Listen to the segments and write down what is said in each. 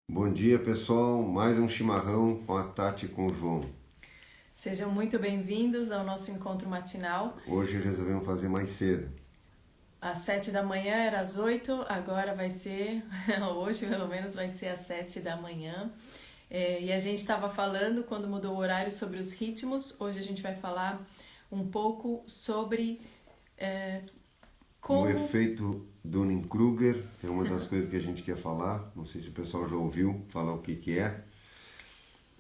Bom dia, pessoal. Mais um chimarrão com a Tati e com o João. Sejam muito bem-vindos ao nosso encontro matinal. Hoje resolvemos fazer mais cedo. Às 7 da manhã era às 8, agora vai ser, hoje pelo menos vai ser às 7 da manhã. E a gente estava falando, quando mudou o horário, sobre os ritmos. Hoje a gente vai falar um pouco sobre como... O efeito Dunning-Kruger é uma das coisas que a gente quer falar. Não sei se o pessoal já ouviu falar o que é.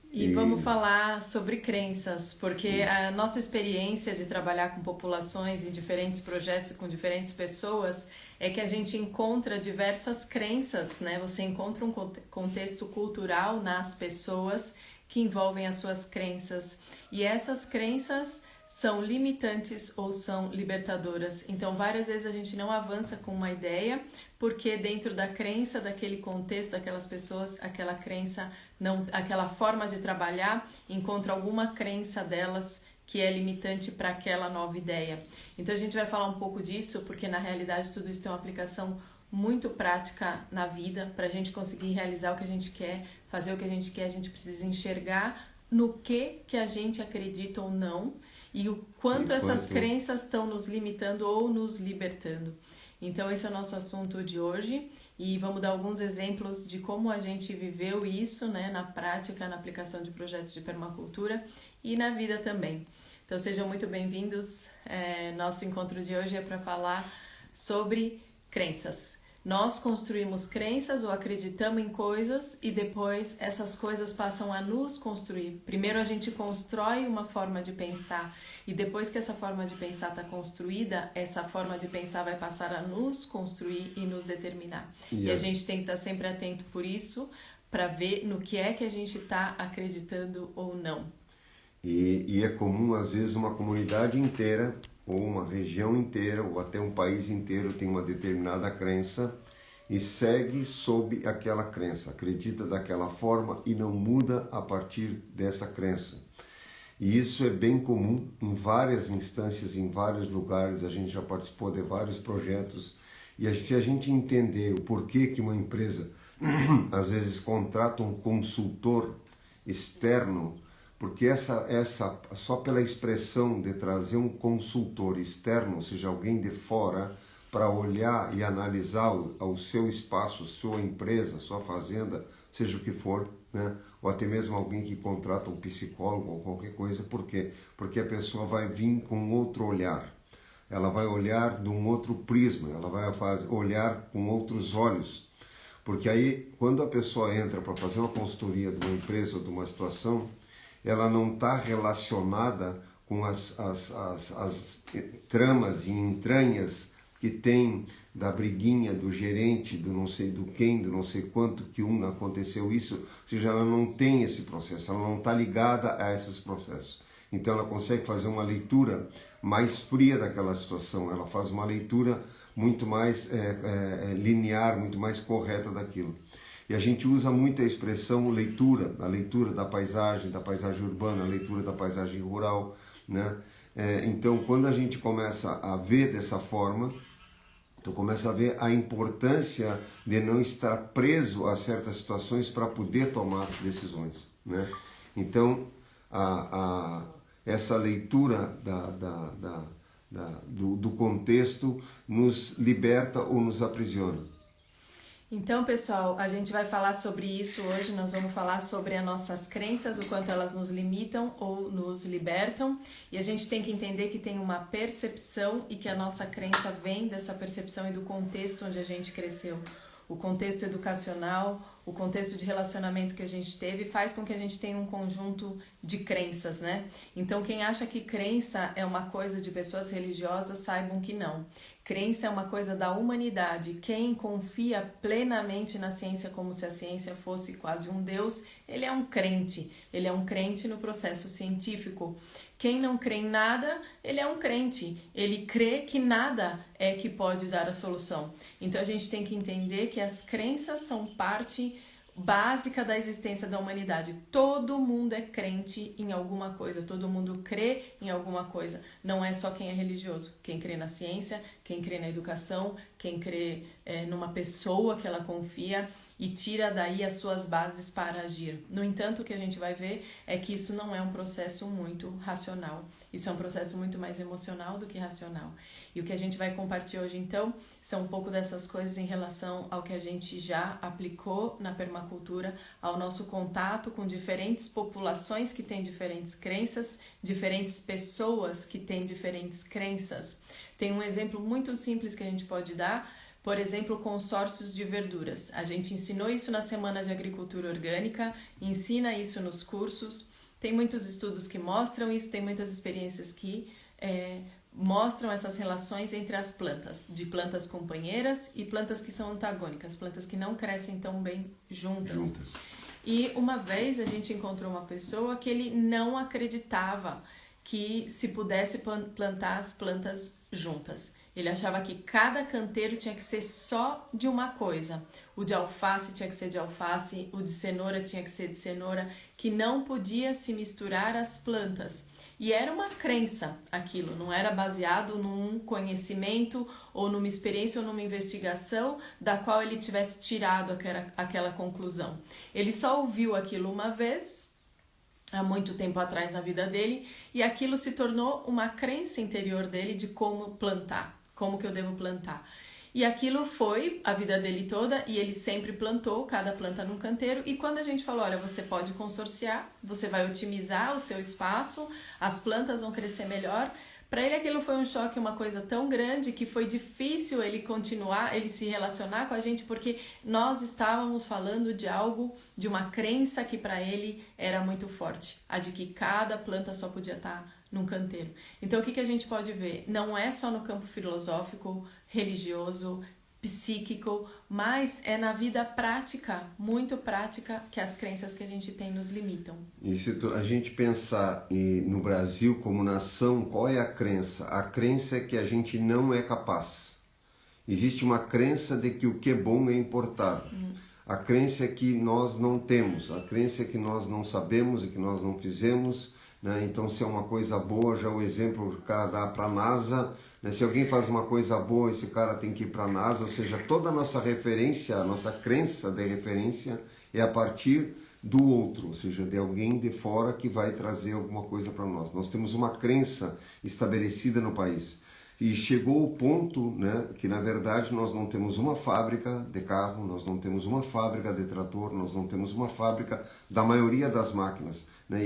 E vamos falar sobre crenças, porque a nossa experiência de trabalhar com populações em diferentes projetos e com diferentes pessoas é que a gente encontra diversas crenças, né? Você encontra um contexto cultural nas pessoas que envolvem as suas crenças. E essas crenças são limitantes ou são libertadoras. Então, várias vezes a gente não avança com uma ideia, porque dentro da crença, daquele contexto, daquelas pessoas, aquela crença, não, aquela forma de trabalhar, encontra alguma crença delas que é limitante para aquela nova ideia. Então, a gente vai falar um pouco disso, porque na realidade tudo isso tem uma aplicação muito prática na vida. Para a gente conseguir realizar o que a gente quer, fazer o que a gente precisa enxergar no que a gente acredita ou não, e o quanto essas crenças estão nos limitando ou nos libertando. Então esse é o nosso assunto de hoje e vamos dar alguns exemplos de como a gente viveu isso, né, na prática, na aplicação de projetos de permacultura e na vida também. Então sejam muito bem-vindos. Nosso encontro de hoje é para falar sobre crenças. Nós construímos crenças ou acreditamos em coisas e depois essas coisas passam a nos construir. Primeiro a gente constrói uma forma de pensar e depois que essa forma de pensar está construída, essa forma de pensar vai passar a nos construir e nos determinar. E a gente tem que estar sempre atento por isso para ver no que a gente está acreditando ou não. E é comum, às vezes, uma comunidade inteira, ou uma região inteira, ou até um país inteiro tem uma determinada crença e segue sob aquela crença, acredita daquela forma e não muda a partir dessa crença. E isso é bem comum em várias instâncias, em vários lugares. A gente já participou de vários projetos e se a gente entender o porquê que uma empresa às vezes contrata um consultor externo, porque essa só pela expressão de trazer um consultor externo, ou seja, alguém de fora, para olhar e analisar o seu espaço, sua empresa, sua fazenda, seja o que for, né? Ou até mesmo alguém que contrata um psicólogo ou qualquer coisa. Por quê? Porque a pessoa vai vir com outro olhar, ela vai olhar de um outro prisma, ela vai olhar com outros olhos. Porque aí, quando a pessoa entra para fazer uma consultoria de uma empresa ou de uma situação, ela não está relacionada com as tramas e entranhas que tem da briguinha do gerente, do não sei do quem, do não sei quanto, que aconteceu isso, ou seja, ela não tem esse processo, ela não está ligada a esses processos. Então ela consegue fazer uma leitura mais fria daquela situação, ela faz uma leitura muito mais linear, muito mais correta daquilo. E a gente usa muito a expressão leitura, a leitura da paisagem urbana, a leitura da paisagem rural, né? Então, quando a gente começa a ver dessa forma, tu começa a ver a importância de não estar preso a certas situações para poder tomar decisões, né? Então, essa leitura do contexto nos liberta ou nos aprisiona. Então, pessoal, a gente vai falar sobre isso hoje. Nós vamos falar sobre as nossas crenças, o quanto elas nos limitam ou nos libertam. E a gente tem que entender que tem uma percepção e que a nossa crença vem dessa percepção e do contexto onde a gente cresceu. O contexto educacional, o contexto de relacionamento que a gente teve faz com que a gente tenha um conjunto de crenças, né? Então, quem acha que crença é uma coisa de pessoas religiosas, saibam que não. Crença é uma coisa da humanidade. Quem confia plenamente na ciência como se a ciência fosse quase um Deus, ele é um crente. Ele é um crente no processo científico. Quem não crê em nada, ele é um crente. Ele crê que nada é que pode dar a solução. Então a gente tem que entender que as crenças são parte básica da existência da humanidade. Todo mundo é crente em alguma coisa, todo mundo crê em alguma coisa. Não é só quem é religioso, quem crê na ciência, quem crê na educação, quem crê numa pessoa que ela confia e tira daí as suas bases para agir. No entanto, o que a gente vai ver é que isso não é um processo muito racional. Isso é um processo muito mais emocional do que racional. E o que a gente vai compartilhar hoje, então, são um pouco dessas coisas em relação ao que a gente já aplicou na permacultura, ao nosso contato com diferentes populações que têm diferentes crenças, diferentes pessoas que têm diferentes crenças. Tem um exemplo muito simples que a gente pode dar, por exemplo, consórcios de verduras. A gente ensinou isso na Semana de Agricultura Orgânica, ensina isso nos cursos, tem muitos estudos que mostram isso, tem muitas experiências que mostram essas relações entre as plantas, de plantas companheiras e plantas que são antagônicas, plantas que não crescem tão bem juntas. E uma vez a gente encontrou uma pessoa que ele não acreditava que se pudesse plantar as plantas juntas. Ele achava que cada canteiro tinha que ser só de uma coisa. O de alface tinha que ser de alface, o de cenoura tinha que ser de cenoura, que não podia se misturar as plantas. E era uma crença aquilo, não era baseado num conhecimento ou numa experiência ou numa investigação da qual ele tivesse tirado aquela conclusão. Ele só ouviu aquilo uma vez, há muito tempo atrás na vida dele, e aquilo se tornou uma crença interior dele de como plantar. Como que eu devo plantar? E aquilo foi a vida dele toda e ele sempre plantou cada planta num canteiro. E quando a gente falou, olha, você pode consorciar, você vai otimizar o seu espaço, as plantas vão crescer melhor. Para ele aquilo foi um choque, uma coisa tão grande que foi difícil ele continuar, ele se relacionar com a gente, porque nós estávamos falando de algo, de uma crença que para ele era muito forte, a de que cada planta só podia estar num canteiro. Então o que a gente pode ver? Não é só no campo filosófico, religioso, psíquico, mas é na vida prática, muito prática, que as crenças que a gente tem nos limitam. E se a gente pensar no Brasil como nação, qual é a crença? A crença é que a gente não é capaz. Existe uma crença de que o que é bom é importado. A crença é que nós não temos, a crença é que nós não sabemos e que nós não fizemos, né? Então, se é uma coisa boa, já o exemplo que o cara dá para a NASA, né? Se alguém faz uma coisa boa, esse cara tem que ir para a NASA, ou seja, toda a nossa referência, a nossa crença de referência é a partir do outro, ou seja, de alguém de fora que vai trazer alguma coisa para nós. Nós temos uma crença estabelecida no país. E chegou o ponto, né, que na verdade nós não temos uma fábrica de carro, nós não temos uma fábrica de trator, nós não temos uma fábrica da maioria das máquinas, né?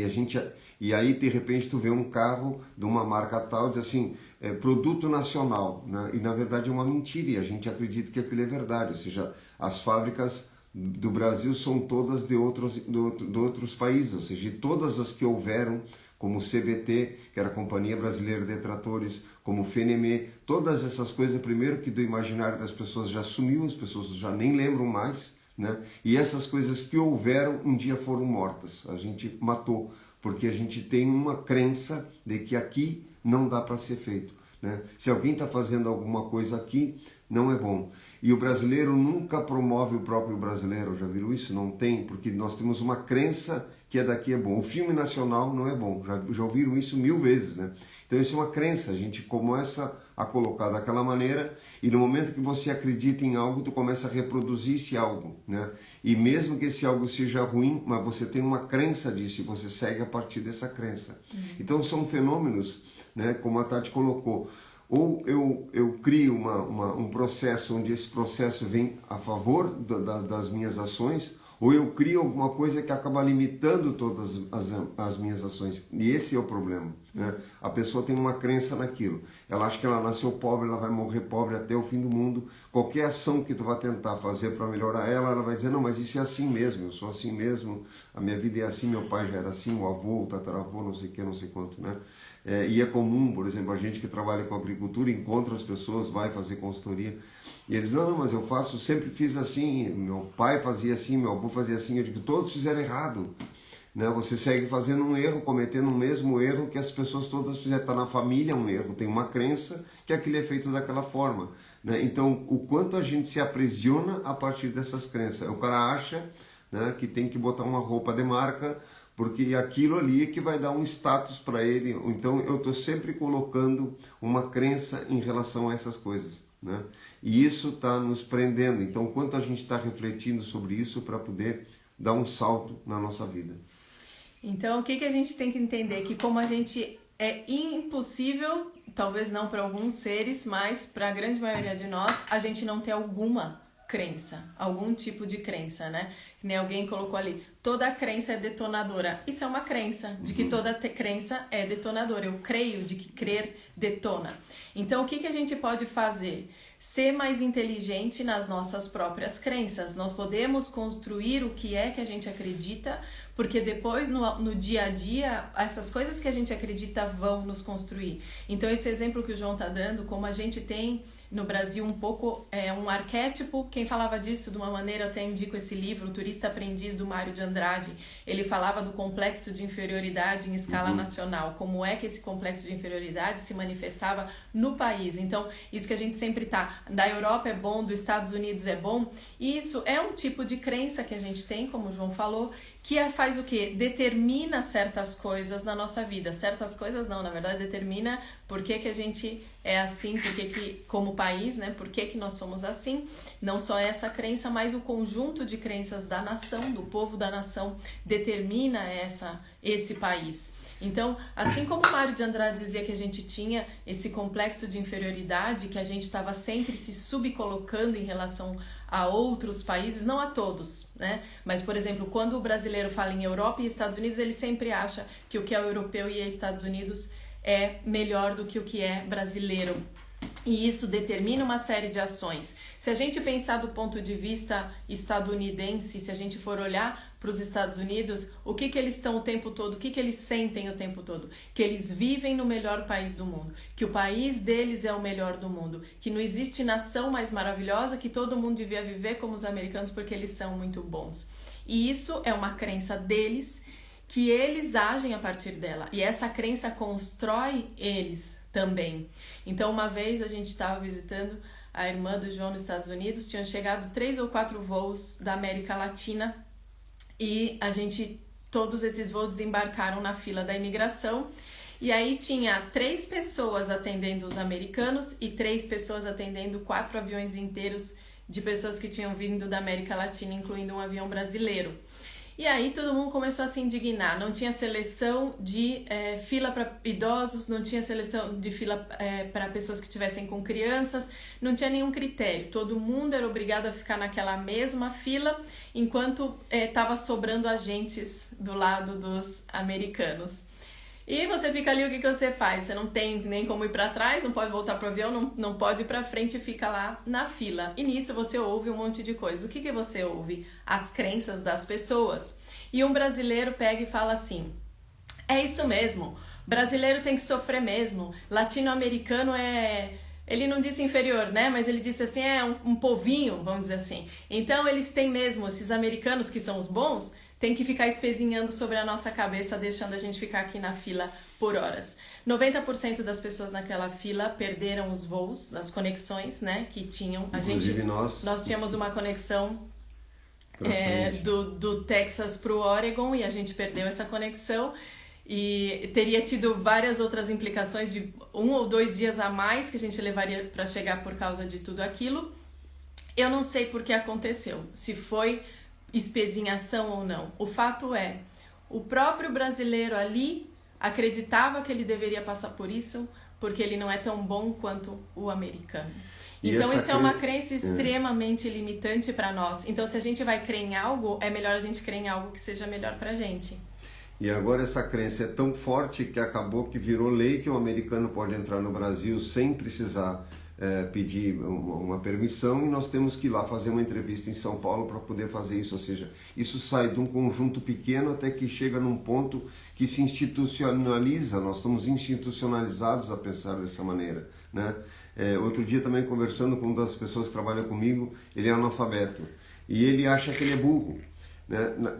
E aí de repente tu vê um carro de uma marca tal, diz assim, produto nacional, né? E na verdade é uma mentira e a gente acredita que aquilo é verdade, ou seja, as fábricas do Brasil são todas de outros países, ou seja, todas as que houveram, como o CBT, que era a Companhia Brasileira de Tratores, como o FNME, todas essas coisas, primeiro que do imaginário das pessoas já sumiu, as pessoas já nem lembram mais, né? E essas coisas que houveram um dia foram mortas, a gente matou, porque a gente tem uma crença de que aqui não dá para ser feito, né? Se alguém está fazendo alguma coisa aqui, não é bom. E o brasileiro nunca promove o próprio brasileiro, já viram isso? Não tem, porque nós temos uma crença que daqui é bom. O filme nacional não é bom, já ouviram isso 1000 vezes, né? Então isso é uma crença, a gente começa a colocar daquela maneira e no momento que você acredita em algo, tu começa a reproduzir esse algo, né? E mesmo que esse algo seja ruim, mas você tem uma crença disso e você segue a partir dessa crença. Então são fenômenos, né, como a Tati colocou, ou eu crio um processo onde esse processo vem a favor das minhas ações, ou eu crio alguma coisa que acaba limitando todas as minhas ações. E esse é o problema, né? A pessoa tem uma crença naquilo. Ela acha que ela nasceu pobre, ela vai morrer pobre até o fim do mundo. Qualquer ação que tu vai tentar fazer para melhorar ela vai dizer, não, mas isso é assim mesmo, eu sou assim mesmo, a minha vida é assim, meu pai já era assim, o avô, o tataravô, não sei o que, não sei quanto, né? E é comum, por exemplo, a gente que trabalha com agricultura, encontra as pessoas, vai fazer consultoria, e eles, não, mas eu sempre fiz assim, meu pai fazia assim, meu avô fazia assim, eu digo, todos fizeram errado, né? Você segue fazendo um erro, cometendo o mesmo erro que as pessoas todas fizeram, está na família um erro, tem uma crença que aquilo é feito daquela forma, né? Então, o quanto a gente se aprisiona a partir dessas crenças, o cara acha, né, que tem que botar uma roupa de marca, porque aquilo ali é que vai dar um status para ele. Então eu estou sempre colocando uma crença em relação a essas coisas, né? E isso está nos prendendo. Então, quanto a gente está refletindo sobre isso para poder dar um salto na nossa vida? Então, o que a gente tem que entender? Que como a gente é impossível, talvez não para alguns seres, mas para a grande maioria de nós, a gente não ter alguma crença, algum tipo de crença, né? Que nem alguém colocou ali, toda crença é detonadora. Isso é uma crença, de que toda crença é detonadora. Eu creio de que crer detona. Então, o que a gente pode fazer? Ser mais inteligente nas nossas próprias crenças. Nós podemos construir o que é que a gente acredita, porque depois no dia a dia, essas coisas que a gente acredita vão nos construir. Então esse exemplo que o João está dando, como a gente tem no Brasil um pouco um arquétipo, quem falava disso de uma maneira, eu até indico esse livro, O Turista Aprendiz, do Mário de Andrade. Ele falava do complexo de inferioridade em escala nacional, como é que esse complexo de inferioridade se manifestava no país. Então, isso que a gente sempre da Europa é bom, dos Estados Unidos é bom, e isso é um tipo de crença que a gente tem, como o João falou, que faz o quê? Determina certas coisas na nossa vida. Certas coisas não, na verdade determina por que a gente é assim, por que como país, né? Por que nós somos assim. Não só essa crença, mas o conjunto de crenças da nação, do povo da nação, determina esse país. Então, assim como o Mário de Andrade dizia que a gente tinha esse complexo de inferioridade, que a gente estava sempre se subcolocando em relação a outros países, não a todos, né? Mas, por exemplo, quando o brasileiro fala em Europa e Estados Unidos, ele sempre acha que o que é europeu e Estados Unidos é melhor do que o que é brasileiro. E isso determina uma série de ações. Se a gente pensar do ponto de vista estadunidense, se a gente for olhar para os Estados Unidos, o que eles estão o tempo todo, o que eles sentem o tempo todo? Que eles vivem no melhor país do mundo, que o país deles é o melhor do mundo, que não existe nação mais maravilhosa, que todo mundo devia viver como os americanos porque eles são muito bons. E isso é uma crença deles, que eles agem a partir dela. E essa crença constrói eles também. Então, uma vez a gente estava visitando a irmã do João nos Estados Unidos, tinham chegado 3 ou 4 voos da América Latina e todos esses voos desembarcaram na fila da imigração e aí tinha 3 pessoas atendendo os americanos e 3 pessoas atendendo 4 aviões inteiros de pessoas que tinham vindo da América Latina, incluindo um avião brasileiro. E aí todo mundo começou a se indignar, não tinha seleção de fila para idosos, não tinha seleção de fila para pessoas que estivessem com crianças, não tinha nenhum critério, todo mundo era obrigado a ficar naquela mesma fila, enquanto estava sobrando agentes do lado dos americanos. E você fica ali, o que você faz? Você não tem nem como ir para trás, não pode voltar pro avião, não pode ir para frente e fica lá na fila. E nisso você ouve um monte de coisa. O que você ouve? As crenças das pessoas. E um brasileiro pega e fala assim, é isso mesmo, brasileiro tem que sofrer mesmo, latino-americano ele não disse inferior, né? Mas ele disse assim, é um povinho, vamos dizer assim. Então eles têm mesmo, esses americanos que são os bons, tem que ficar espezinhando sobre a nossa cabeça, deixando a gente ficar aqui na fila por horas. 90% das pessoas naquela fila perderam os voos, as conexões, né, que tinham. Inclusive nós tínhamos uma conexão do Texas para o Oregon e a gente perdeu essa conexão. E teria tido várias outras implicações de 1 ou 2 dias a mais que a gente levaria para chegar por causa de tudo aquilo. Eu não sei por que aconteceu, se foi espezinhação ou não. O fato é, o próprio brasileiro ali acreditava que ele deveria passar por isso porque ele não é tão bom quanto o americano. Então isso é uma crença extremamente limitante para nós. Então se a gente vai crer em algo, é melhor a gente crer em algo que seja melhor pra gente. E agora essa crença é tão forte que acabou que virou lei que o americano pode entrar no Brasil sem precisar pedir uma permissão, e nós temos que ir lá fazer uma entrevista em São Paulo para poder fazer isso. Ou seja, isso sai de um conjunto pequeno até que chega num ponto que se institucionaliza. Nós estamos institucionalizados a pensar dessa maneira, né? Outro dia também conversando com uma das pessoas que trabalha comigo, ele é analfabeto e ele acha que ele é burro.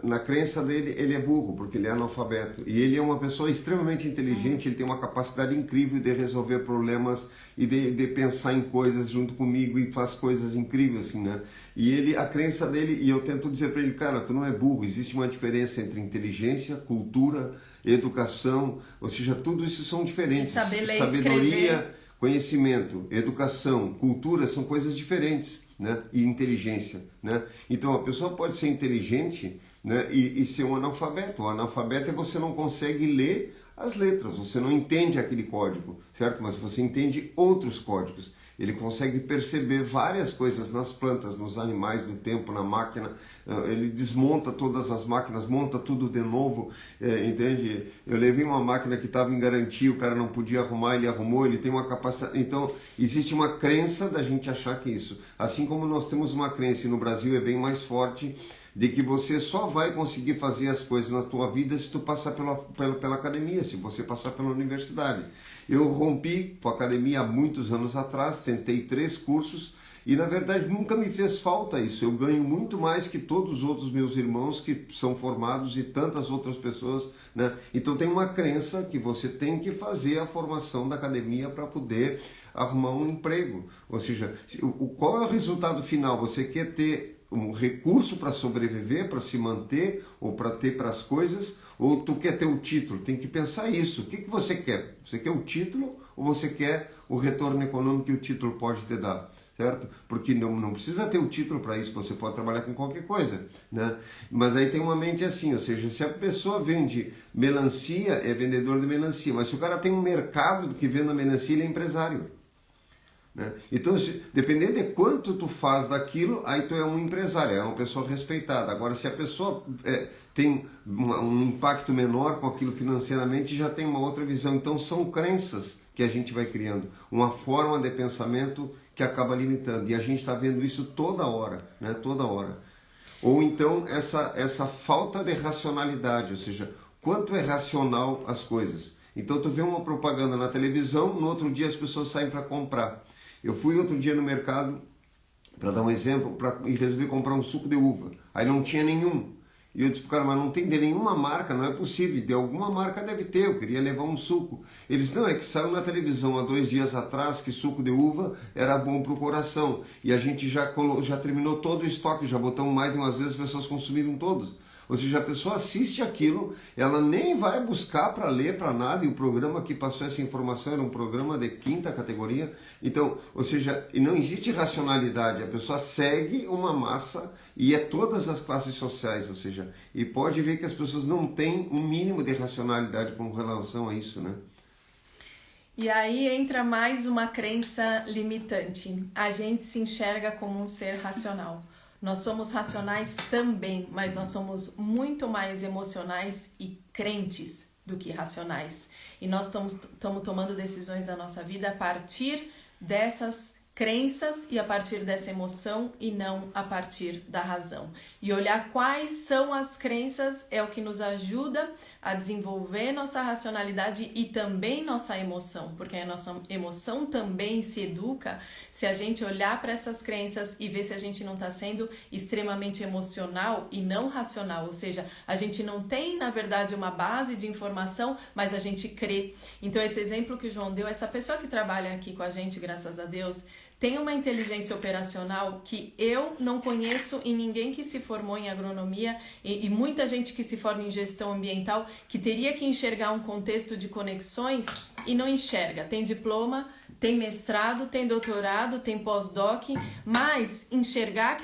Na crença dele, ele é burro, porque ele é analfabeto. E ele é uma pessoa extremamente inteligente, ele tem uma capacidade incrível de resolver problemas e de pensar em coisas junto comigo e faz coisas incríveis, assim, né? E a crença dele, e eu tento dizer para ele, cara, tu não é burro, existe uma diferença entre inteligência, cultura, educação, ou seja, tudo isso são diferentes. Saber ler, sabedoria, escrever. conhecimento, educação, cultura são coisas diferentes, né? E inteligência, né? Então a pessoa pode ser inteligente, né? E ser um analfabeto. O analfabeto é você não consegue ler as letras, você não entende aquele código, certo? Mas você entende outros códigos. Ele consegue perceber várias coisas nas plantas, nos animais, no tempo, na máquina. Ele desmonta todas as máquinas, monta tudo de novo, entende? Eu levei uma máquina que estava em garantia, o cara não podia arrumar, ele arrumou, ele tem uma capacidade. Então, existe uma crença da gente achar que isso. Assim como nós temos uma crença, e no Brasil é bem mais forte, de que você só vai conseguir fazer as coisas na tua vida se tu passar pela academia, se você passar pela universidade. Eu rompi com a academia há muitos anos atrás, tentei 3 cursos e na verdade nunca me fez falta isso. Eu ganho muito mais que todos os outros meus irmãos que são formados e tantas outras pessoas, né? Então tem uma crença que você tem que fazer a formação da academia para poder arrumar um emprego. Ou seja, qual é o resultado final? Você quer ter um recurso para sobreviver, para se manter, ou para ter para as coisas, ou tu quer ter o título? Tem que pensar isso. O que você quer? Você quer o título ou você quer o retorno econômico que o título pode te dar? Certo? Porque não precisa ter o título para isso, você pode trabalhar com qualquer coisa, né? Mas aí tem uma mente assim, ou seja, se a pessoa vende melancia, é vendedor de melancia, mas se o cara tem um mercado que vende a melancia, ele é empresário. Né? Então, dependendo de quanto tu faz daquilo, aí tu é um empresário, é uma pessoa respeitada. Agora, se a pessoa tem um impacto menor com aquilo financeiramente, já tem uma outra visão. Então, são crenças que a gente vai criando, uma forma de pensamento que acaba limitando. E a gente está vendo isso toda hora, né? Toda hora. Ou então, essa falta de racionalidade, ou seja, quanto é racional as coisas. Então, tu vê uma propaganda na televisão, no outro dia as pessoas saem para comprar. Eu fui outro dia no mercado, para dar um exemplo, e resolvi comprar um suco de uva. Aí não tinha nenhum. E eu disse para o cara, mas não tem de nenhuma marca, não é possível. De alguma marca deve ter, eu queria levar um suco. Eles, não, é que saiu na televisão há 2 dias atrás que suco de uva era bom para o coração. E a gente já terminou todo o estoque, já botamos mais de umas vezes, as pessoas consumiram todos. Ou seja, a pessoa assiste aquilo, ela nem vai buscar para ler, para nada, e o programa que passou essa informação era um programa de 5ª categoria. Então, ou seja, não existe racionalidade, a pessoa segue uma massa e é todas as classes sociais, ou seja, e pode ver que as pessoas não têm um mínimo de racionalidade com relação a isso, né? E aí entra mais uma crença limitante. A gente se enxerga como um ser racional. Nós somos racionais também, mas nós somos muito mais emocionais e crentes do que racionais. E nós estamos tomando decisões na nossa vida a partir dessas crenças e a partir dessa emoção e não a partir da razão. E olhar quais são as crenças é o que nos ajuda a desenvolver nossa racionalidade e também nossa emoção, porque a nossa emoção também se educa se a gente olhar para essas crenças e ver se a gente não está sendo extremamente emocional e não racional, ou seja, a gente não tem, na verdade, uma base de informação, mas a gente crê. Então, esse exemplo que o João deu, essa pessoa que trabalha aqui com a gente, graças a Deus, tem uma inteligência operacional que eu não conheço em ninguém que se formou em agronomia e muita gente que se forma em gestão ambiental que teria que enxergar um contexto de conexões e não enxerga. Tem diploma, tem mestrado, tem doutorado, tem pós-doc, mas enxergar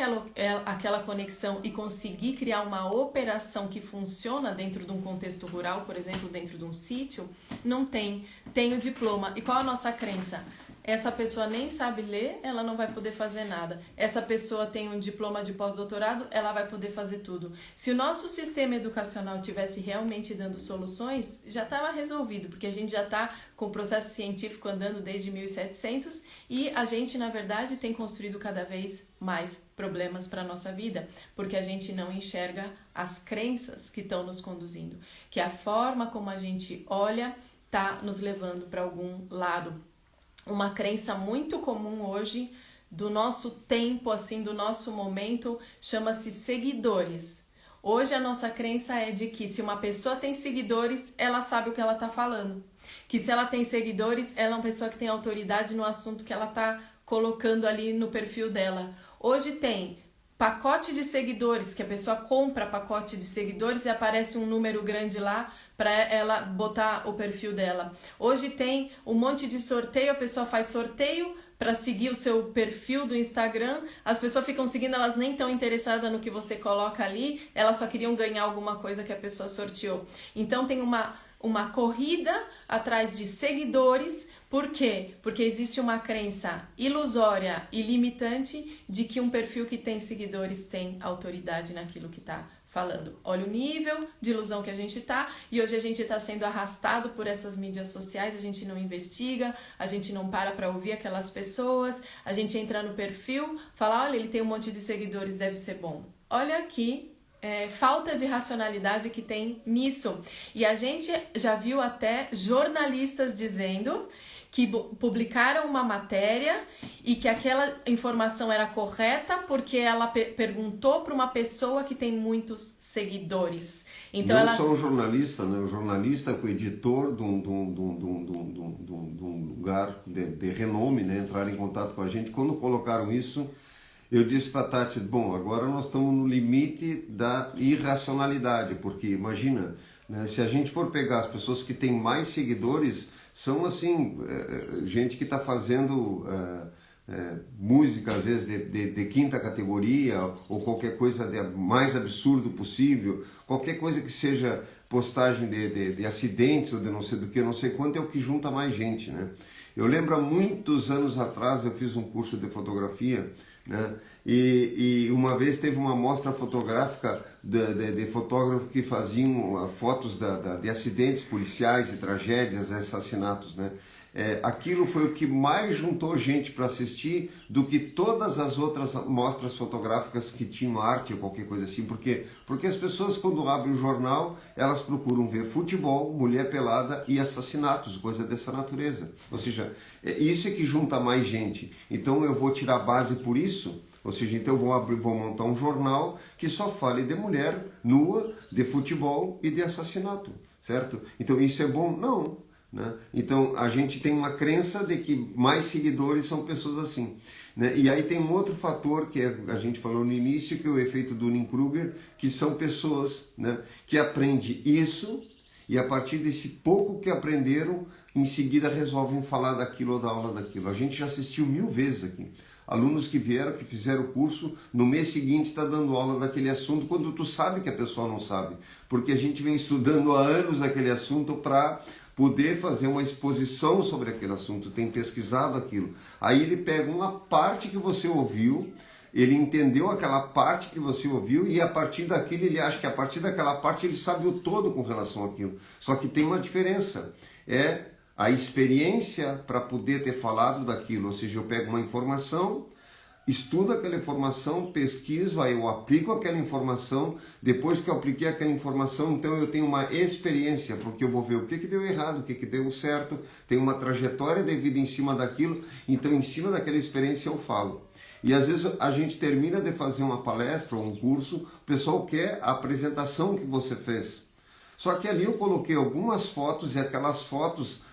aquela conexão e conseguir criar uma operação que funciona dentro de um contexto rural, por exemplo, dentro de um sítio, não tem. Tem o diploma. E qual a nossa crença? Essa pessoa nem sabe ler, ela não vai poder fazer nada. Essa pessoa tem um diploma de pós-doutorado, ela vai poder fazer tudo. Se o nosso sistema educacional tivesse realmente dando soluções, já estava resolvido, porque a gente já está com o processo científico andando desde 1700 e a gente, na verdade, tem construído cada vez mais problemas para a nossa vida, porque a gente não enxerga as crenças que estão nos conduzindo, que a forma como a gente olha está nos levando para algum lado. Uma crença muito comum hoje do nosso tempo, assim, do nosso momento, chama-se seguidores. Hoje a nossa crença é de que se uma pessoa tem seguidores, ela sabe o que ela está falando. Que se ela tem seguidores, ela é uma pessoa que tem autoridade no assunto que ela está colocando ali no perfil dela. Hoje tem pacote de seguidores, que a pessoa compra pacote de seguidores e aparece um número grande lá para ela botar o perfil dela. Hoje tem um monte de sorteio, a pessoa faz sorteio para seguir o seu perfil do Instagram, as pessoas ficam seguindo, elas nem estão interessadas no que você coloca ali, elas só queriam ganhar alguma coisa que a pessoa sorteou. Então tem uma corrida atrás de seguidores. Por quê? Porque existe uma crença ilusória e limitante de que um perfil que tem seguidores tem autoridade naquilo que está falando. Olha o nível de ilusão que a gente tá, e hoje a gente está sendo arrastado por essas mídias sociais, a gente não investiga, a gente não para ouvir aquelas pessoas, a gente entra no perfil, fala, olha, ele tem um monte de seguidores, deve ser bom. Olha aqui, falta de racionalidade que tem nisso. E a gente já viu até jornalistas dizendo que publicaram uma matéria e que aquela informação era correta porque ela perguntou para uma pessoa que tem muitos seguidores. Então não só o jornalista, né? O jornalista, o editor de um lugar de renome, né? Entraram em contato com a gente. Quando colocaram isso, eu disse para a Tati, bom, agora nós estamos no limite da irracionalidade, porque imagina, né? Se a gente for pegar as pessoas que têm mais seguidores, são assim, gente que está fazendo música, às vezes, de quinta categoria, ou qualquer coisa de mais absurdo possível, qualquer coisa que seja postagem de acidentes ou de não sei do que, não sei quanto, é o que junta mais gente, né? Eu lembro há muitos anos atrás, eu fiz um curso de fotografia, né? E uma vez teve uma mostra fotográfica de fotógrafos que faziam fotos de acidentes policiais e tragédias, assassinatos, né? Aquilo foi o que mais juntou gente para assistir do que todas as outras mostras fotográficas que tinham arte ou qualquer coisa assim. Por quê? Porque as pessoas, quando abrem o jornal, elas procuram ver futebol, mulher pelada e assassinatos, coisa dessa natureza. Ou seja, isso é que junta mais gente. Então eu vou tirar base por isso. Ou seja, então eu vou montar um jornal que só fale de mulher nua, de futebol e de assassinato, certo? Então isso é bom? Não. Né? Então a gente tem uma crença de que mais seguidores são pessoas assim, né? E aí tem um outro fator que a gente falou no início, que é o efeito Dunning-Kruger, que são pessoas, né, que aprendem isso e a partir desse pouco que aprenderam, em seguida resolvem falar daquilo ou da aula daquilo. A gente já assistiu 1000 vezes aqui. Alunos que vieram, que fizeram o curso, no mês seguinte está dando aula daquele assunto, quando tu sabe que a pessoa não sabe. Porque a gente vem estudando há anos aquele assunto para poder fazer uma exposição sobre aquele assunto, tem pesquisado aquilo. Aí ele pega uma parte que você ouviu, ele entendeu aquela parte que você ouviu e a partir daquilo ele acha que a partir daquela parte ele sabe o todo com relação àquilo. Só que tem uma diferença, é a experiência para poder ter falado daquilo, ou seja, eu pego uma informação, estudo aquela informação, pesquiso, aí eu aplico aquela informação, depois que eu apliquei aquela informação, então eu tenho uma experiência, porque eu vou ver o que deu errado, o que deu certo, tem uma trajetória de vida em cima daquilo, então em cima daquela experiência eu falo. E às vezes a gente termina de fazer uma palestra ou um curso, o pessoal quer a apresentação que você fez. Só que ali eu coloquei algumas fotos e aquelas fotos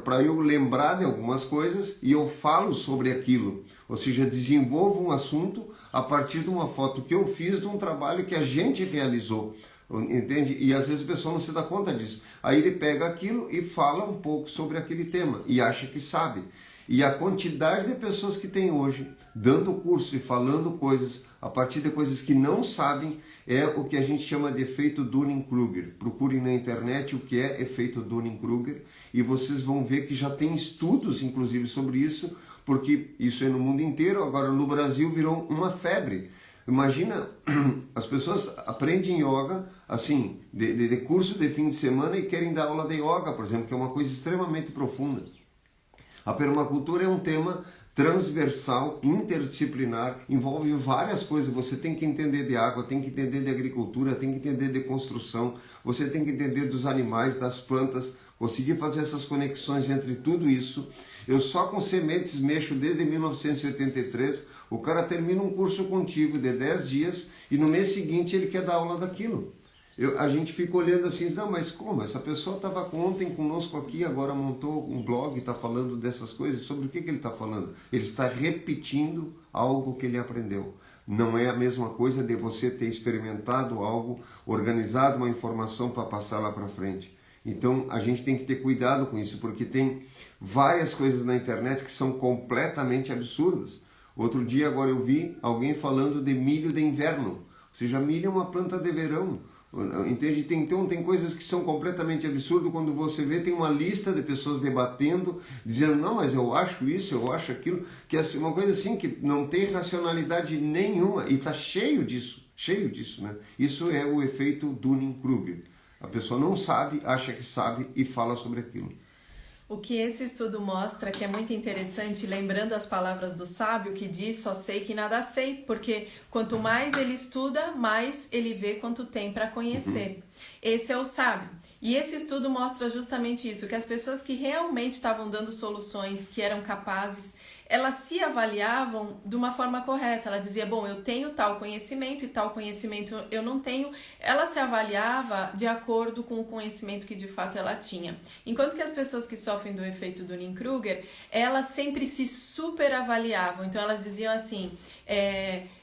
para eu lembrar de algumas coisas e eu falo sobre aquilo, ou seja, desenvolvo um assunto a partir de uma foto que eu fiz de um trabalho que a gente realizou, entende? E às vezes o pessoal não se dá conta disso. Aí ele pega aquilo e fala um pouco sobre aquele tema e acha que sabe. E a quantidade de pessoas que tem hoje dando curso e falando coisas a partir de coisas que não sabem é o que a gente chama de efeito Dunning-Kruger. Procurem na internet o que é efeito Dunning-Kruger e vocês vão ver que já tem estudos inclusive sobre isso, porque isso é no mundo inteiro, agora no Brasil virou uma febre. Imagina, as pessoas aprendem yoga assim, de curso de fim de semana e querem dar aula de yoga, por exemplo, que é uma coisa extremamente profunda. A permacultura é um tema transversal, interdisciplinar, envolve várias coisas. Você tem que entender de água, tem que entender de agricultura, tem que entender de construção, você tem que entender dos animais, das plantas, conseguir fazer essas conexões entre tudo isso. Eu só com sementes mexo desde 1983, o cara termina um curso contigo de 10 dias e no mês seguinte ele quer dar aula daquilo. A gente fica olhando assim, não, mas como? Essa pessoa estava ontem conosco aqui, agora montou um blog e está falando dessas coisas. Sobre o que ele está falando? Ele está repetindo algo que ele aprendeu. não é a mesma coisa de você ter experimentado algo, organizado uma informação para passar lá para frente. Então a gente tem que ter cuidado com isso, porque tem várias coisas na internet que são completamente absurdas. Outro dia agora eu vi alguém falando de milho de inverno, ou seja, milho é uma planta de verão. Entende? Então tem coisas que são completamente absurdas. Quando você vê, tem uma lista de pessoas debatendo, dizendo, não, mas eu acho isso, eu acho aquilo, que é uma coisa assim que não tem racionalidade nenhuma, e está cheio disso, né? Isso é o efeito Dunning-Kruger. A pessoa não sabe, acha que sabe e fala sobre aquilo. O que esse estudo mostra, que é muito interessante, lembrando as palavras do sábio que diz, só sei que nada sei, porque quanto mais ele estuda, mais ele vê quanto tem para conhecer. Esse é o sábio. E esse estudo mostra justamente isso, que as pessoas que realmente estavam dando soluções, que eram capazes, elas se avaliavam de uma forma correta. Ela dizia, bom, eu tenho tal conhecimento e tal conhecimento eu não tenho. Ela se avaliava de acordo com o conhecimento que de fato ela tinha. Enquanto que as pessoas que sofrem do efeito Dunning-Kruger, elas sempre se superavaliavam. Então elas diziam assim,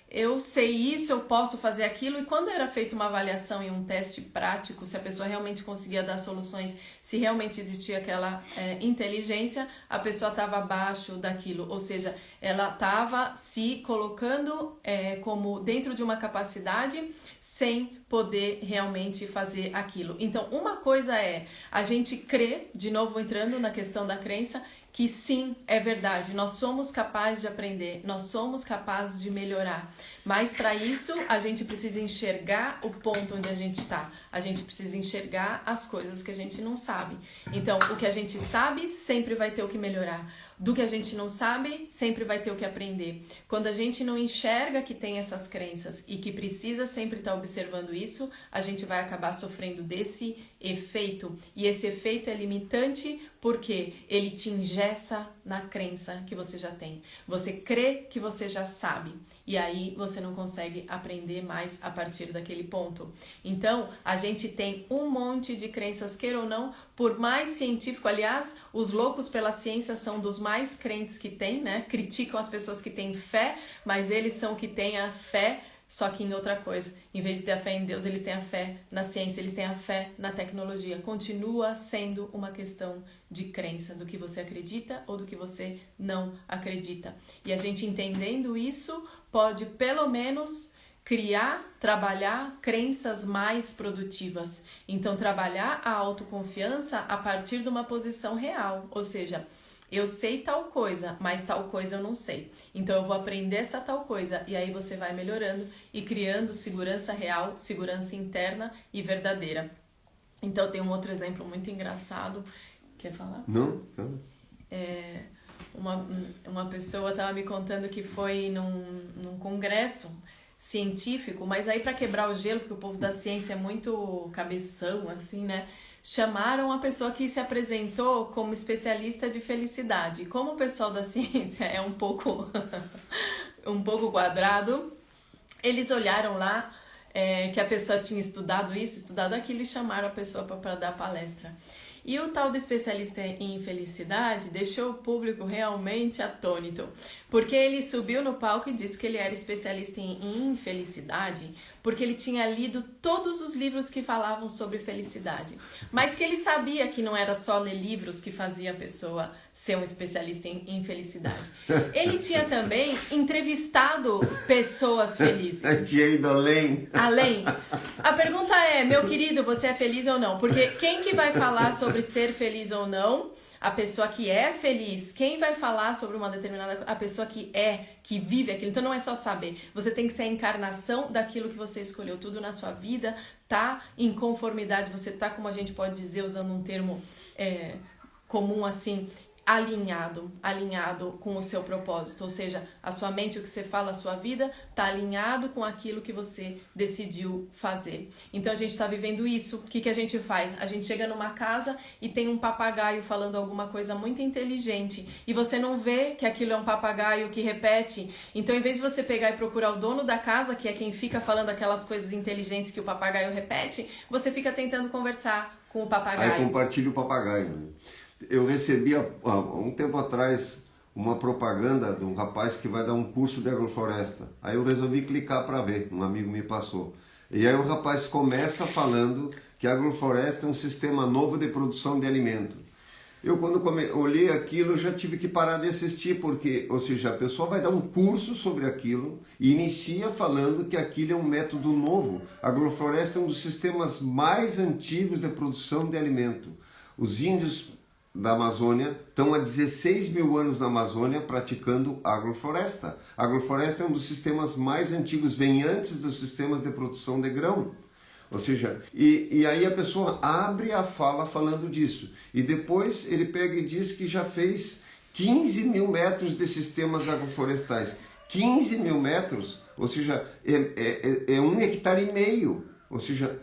eu sei isso, eu posso fazer aquilo, e quando era feita uma avaliação e um teste prático, se a pessoa realmente conseguia dar soluções, se realmente existia aquela inteligência, a pessoa estava abaixo daquilo, ou seja, ela estava se colocando como dentro de uma capacidade sem poder realmente fazer aquilo. Então, uma coisa é a gente crer, de novo entrando na questão da crença, que sim, é verdade, nós somos capazes de aprender, nós somos capazes de melhorar, mas para isso a gente precisa enxergar o ponto onde a gente está, a gente precisa enxergar as coisas que a gente não sabe. Então, o que a gente sabe sempre vai ter o que melhorar. Do que a gente não sabe, sempre vai ter o que aprender. Quando a gente não enxerga que tem essas crenças e que precisa sempre estar observando isso, a gente vai acabar sofrendo desse efeito. E esse efeito é limitante porque ele te engessa na crença que você já tem. Você crê que você já sabe e aí você não consegue aprender mais a partir daquele ponto. Então, a gente tem um monte de crenças, queira ou não, por mais científico, aliás, os loucos pela ciência são dos mais crentes que tem, né? Criticam as pessoas que têm fé, mas eles são que têm a fé, só que em outra coisa. Em vez de ter a fé em Deus, eles têm a fé na ciência, eles têm a fé na tecnologia. Continua sendo uma questão de crença, do que você acredita ou do que você não acredita. E a gente entendendo isso, pode pelo menos criar, trabalhar crenças mais produtivas. Então, trabalhar a autoconfiança a partir de uma posição real, ou seja, eu sei tal coisa, mas tal coisa eu não sei. Então eu vou aprender essa tal coisa e aí você vai melhorando e criando segurança real, segurança interna e verdadeira. Então tem um outro exemplo muito engraçado. Quer falar? Não. Uma pessoa estava me contando que foi num congresso científico, mas aí para quebrar o gelo, porque o povo da ciência é muito cabeção, assim, né? Chamaram a pessoa que se apresentou como especialista de felicidade. Como o pessoal da ciência é um pouco quadrado, eles olharam lá que a pessoa tinha estudado isso, estudado aquilo e chamaram a pessoa para dar palestra. E o tal do especialista em felicidade deixou o público realmente atônito, porque ele subiu no palco e disse que ele era especialista em infelicidade, porque ele tinha lido todos os livros que falavam sobre felicidade, mas que ele sabia que não era só ler livros que fazia a pessoa ser um especialista em felicidade. Ele tinha também entrevistado pessoas felizes. Tinha ido além. Além. A pergunta é, meu querido, você é feliz ou não? Porque quem que vai falar sobre ser feliz ou não? A pessoa que é feliz. Quem vai falar sobre uma determinada... A pessoa que vive aquilo. Então não é só saber. Você tem que ser a encarnação daquilo que você escolheu. Tudo na sua vida tá em conformidade. Você tá, como a gente pode dizer, usando um termo comum assim... alinhado com o seu propósito, ou seja, a sua mente, o que você fala, a sua vida está alinhado com aquilo que você decidiu fazer. Então a gente está vivendo isso. O que a gente faz? A gente chega numa casa e tem um papagaio falando alguma coisa muito inteligente e você não vê que aquilo é um papagaio que repete. Então, em vez de você pegar e procurar o dono da casa, que é quem fica falando aquelas coisas inteligentes que o papagaio repete, você fica tentando conversar com o papagaio. Aí compartilha o papagaio, né? Eu recebi há um tempo atrás uma propaganda de um rapaz que vai dar um curso de agrofloresta. Aí eu resolvi clicar para ver, um amigo me passou. E aí o rapaz começa falando que a agrofloresta é um sistema novo de produção de alimento. Eu quando olhei aquilo já tive que parar de assistir, porque, ou seja, a pessoa vai dar um curso sobre aquilo e inicia falando que aquilo é um método novo. A agrofloresta é um dos sistemas mais antigos de produção de alimento. Os índios da Amazônia estão há 16 mil anos na Amazônia praticando agrofloresta. A agrofloresta é um dos sistemas mais antigos, vem antes dos sistemas de produção de grão. Ou seja, e aí a pessoa abre a fala falando disso. E depois ele pega e diz que já fez 15 mil metros de sistemas agroflorestais. 15 mil metros, ou seja, é 1,5 hectares. Ou seja,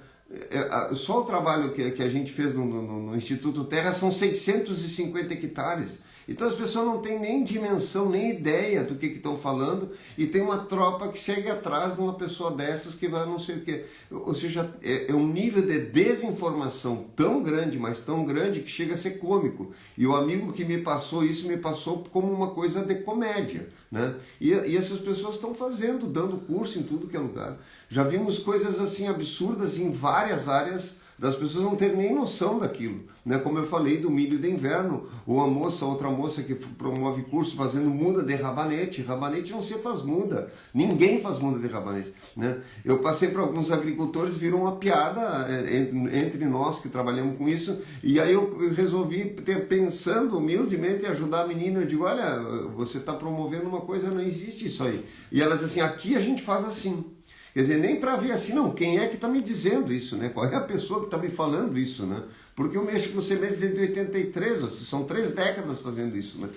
só o trabalho que a gente fez no Instituto Terra são 650 hectares. Então as pessoas não têm nem dimensão, nem ideia do que estão falando, e tem uma tropa que segue atrás de uma pessoa dessas que vai não sei o quê. Ou seja, é um nível de desinformação tão grande, mas tão grande, que chega a ser cômico. E o amigo que me passou isso, me passou como uma coisa de comédia, né? E essas pessoas estão fazendo, dando curso em tudo que é lugar. Já vimos coisas assim absurdas em várias áreas, das pessoas não terem nem noção daquilo, né? Como eu falei do milho de inverno, ou outra moça que promove curso fazendo muda de rabanete. Rabanete não se faz muda, ninguém faz muda de rabanete, né? Eu passei para alguns agricultores, virou uma piada entre nós que trabalhamos com isso, e aí eu resolvi, pensando humildemente, ajudar a menina. Eu digo, olha, você está promovendo uma coisa, não existe isso aí. E ela diz assim, aqui a gente faz assim. Quer dizer, nem para ver assim, não, quem é que está me dizendo isso, né? Qual é a pessoa que está me falando isso, né? Porque eu mexo com sementes desde 83, são 3 décadas fazendo isso, né?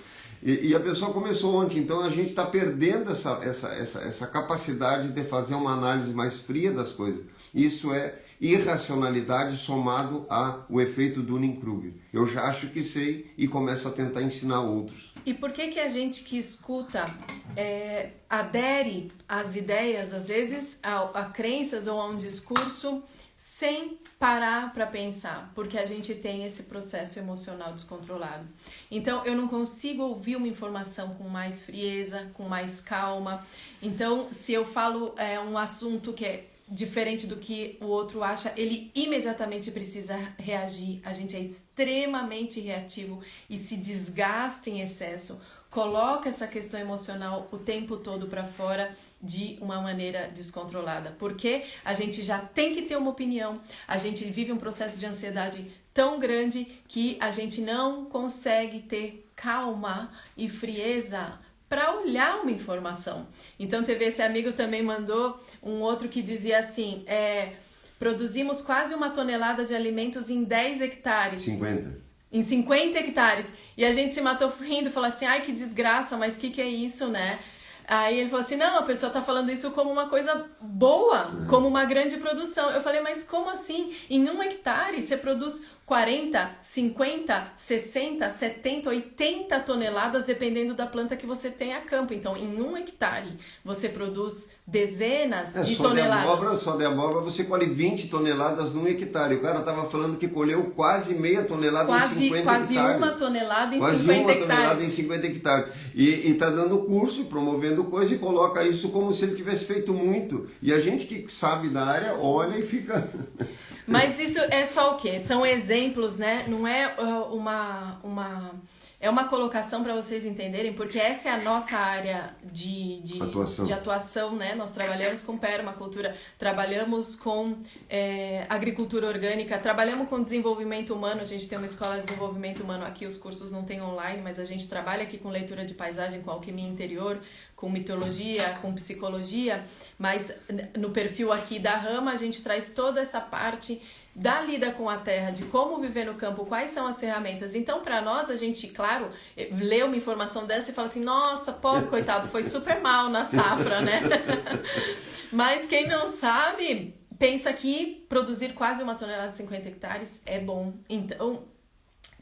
E a pessoa começou ontem, então a gente está perdendo essa capacidade de fazer uma análise mais fria das coisas. Isso é irracionalidade somado ao efeito Dunning-Kruger. Eu já acho que sei e começo a tentar ensinar outros. E por que a gente que escuta adere às ideias, às vezes, a crenças ou a um discurso sem parar para pensar? Porque a gente tem esse processo emocional descontrolado. Então, eu não consigo ouvir uma informação com mais frieza, com mais calma. Então, se eu falo um assunto que é diferente do que o outro acha, ele imediatamente precisa reagir. A gente é extremamente reativo e se desgasta em excesso, coloca essa questão emocional o tempo todo para fora de uma maneira descontrolada, porque a gente já tem que ter uma opinião, a gente vive um processo de ansiedade tão grande que a gente não consegue ter calma e frieza para olhar uma informação. Então teve esse amigo também mandou um outro que dizia assim, produzimos quase 1 tonelada de alimentos em 10 hectares. 50. Em 50 hectares. E a gente se matou rindo, falou assim, ai que desgraça, mas o que é isso, né? Aí ele falou assim, não, a pessoa tá falando isso como uma coisa boa, como uma grande produção. Eu falei, mas como assim? Em 1 hectare você produz 40, 50, 60, 70, 80 toneladas, dependendo da planta que você tem a campo. Então, em 1 hectare, você produz dezenas de toneladas. Só de abóbora você colhe 20 toneladas num hectare. O cara estava falando que colheu quase meia tonelada em 50 hectares. Quase 1 tonelada em 50 hectares. Quase 1 tonelada em 50 hectares. E está dando curso, promovendo coisa e coloca isso como se ele tivesse feito muito. E a gente que sabe da área olha e fica... Mas isso é só o quê? São exemplos, né? Não é é uma colocação para vocês entenderem, porque essa é a nossa área de atuação, né? Nós trabalhamos com permacultura, trabalhamos com agricultura orgânica, trabalhamos com desenvolvimento humano. A gente tem uma escola de desenvolvimento humano aqui, os cursos não tem online, mas a gente trabalha aqui com leitura de paisagem, com alquimia interior, com mitologia, com psicologia, mas no perfil aqui da Rama a gente traz toda essa parte da lida com a terra, de como viver no campo, quais são as ferramentas. Então, para nós, a gente, claro, lê uma informação dessa e fala assim, nossa, pobre, coitado, foi super mal na safra, né? Mas quem não sabe, pensa que produzir quase 1 tonelada de 50 hectares é bom. Então,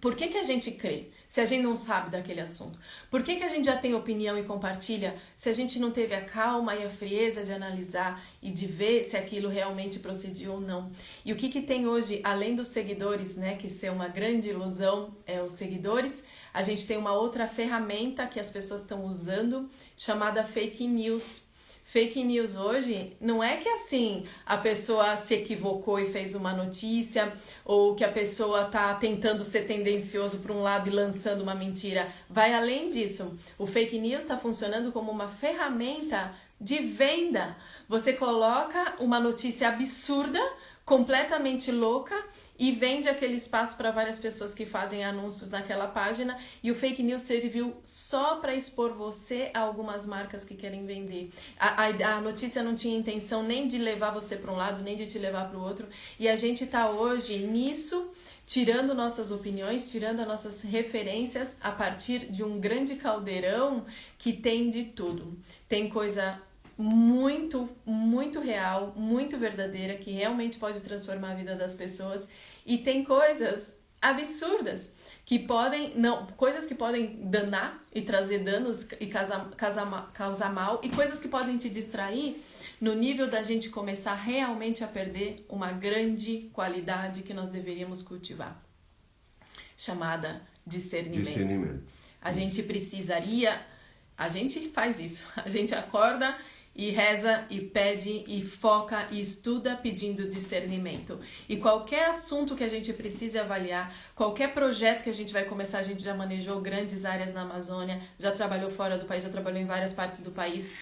Por que a gente crê se a gente não sabe daquele assunto? Por que a gente já tem opinião e compartilha se a gente não teve a calma e a frieza de analisar e de ver se aquilo realmente procedia ou não? E o que tem hoje, além dos seguidores, né, que ser uma grande ilusão é os seguidores, a gente tem uma outra ferramenta que as pessoas estão usando chamada fake news. Fake news hoje não é que assim a pessoa se equivocou e fez uma notícia, ou que a pessoa está tentando ser tendencioso para um lado e lançando uma mentira. Vai além disso. O fake news está funcionando como uma ferramenta de venda. Você coloca uma notícia absurda, completamente louca, e vende aquele espaço para várias pessoas que fazem anúncios naquela página, e o fake news serviu só para expor você a algumas marcas que querem vender. A notícia não tinha intenção nem de levar você para um lado, nem de te levar para o outro, e a gente está hoje nisso, tirando nossas opiniões, tirando as nossas referências a partir de um grande caldeirão que tem de tudo. Tem coisa muito, muito real, muito verdadeira, que realmente pode transformar a vida das pessoas, e tem coisas absurdas que podem, coisas que podem danar e trazer danos e causar mal, e coisas que podem te distrair no nível da gente começar realmente a perder uma grande qualidade que nós deveríamos cultivar, chamada discernimento. A gente faz isso, a gente acorda e reza, e pede, e foca, e estuda pedindo discernimento. E qualquer assunto que a gente precise avaliar, qualquer projeto que a gente vai começar, a gente já manejou grandes áreas na Amazônia, já trabalhou fora do país, já trabalhou em várias partes do país,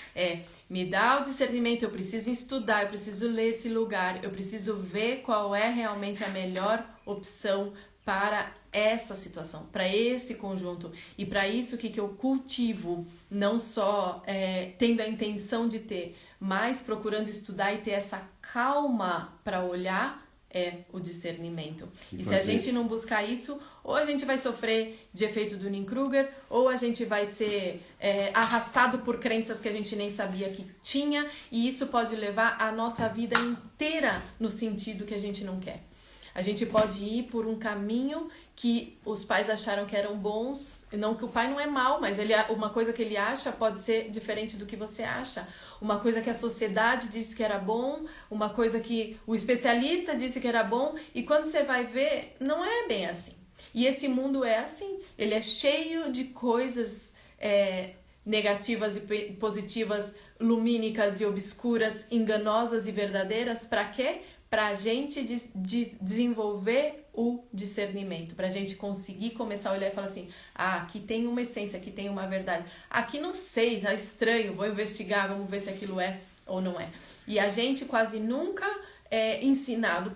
me dá o discernimento, eu preciso estudar, eu preciso ler esse lugar, eu preciso ver qual é realmente a melhor opção para essa situação, para esse conjunto, e para isso que eu cultivo, não só tendo a intenção de ter, mas procurando estudar e ter essa calma para olhar, o discernimento. E se a gente não buscar isso, ou a gente vai sofrer de efeito Dunning-Kruger, ou a gente vai ser arrastado por crenças que a gente nem sabia que tinha, e isso pode levar a nossa vida inteira no sentido que a gente não quer. A gente pode ir por um caminho que os pais acharam que eram bons, não que o pai não é mau, mas uma coisa que ele acha pode ser diferente do que você acha. Uma coisa que a sociedade disse que era bom, uma coisa que o especialista disse que era bom, e quando você vai ver, não é bem assim. E esse mundo é assim, ele é cheio de coisas negativas e positivas, lumínicas e obscuras, enganosas e verdadeiras. Para quê? Para a gente desenvolver o discernimento, para a gente conseguir começar a olhar e falar assim, aqui tem uma essência, aqui tem uma verdade, aqui não sei, tá estranho, vou investigar, vamos ver se aquilo é ou não é. E a gente quase nunca é ensinado,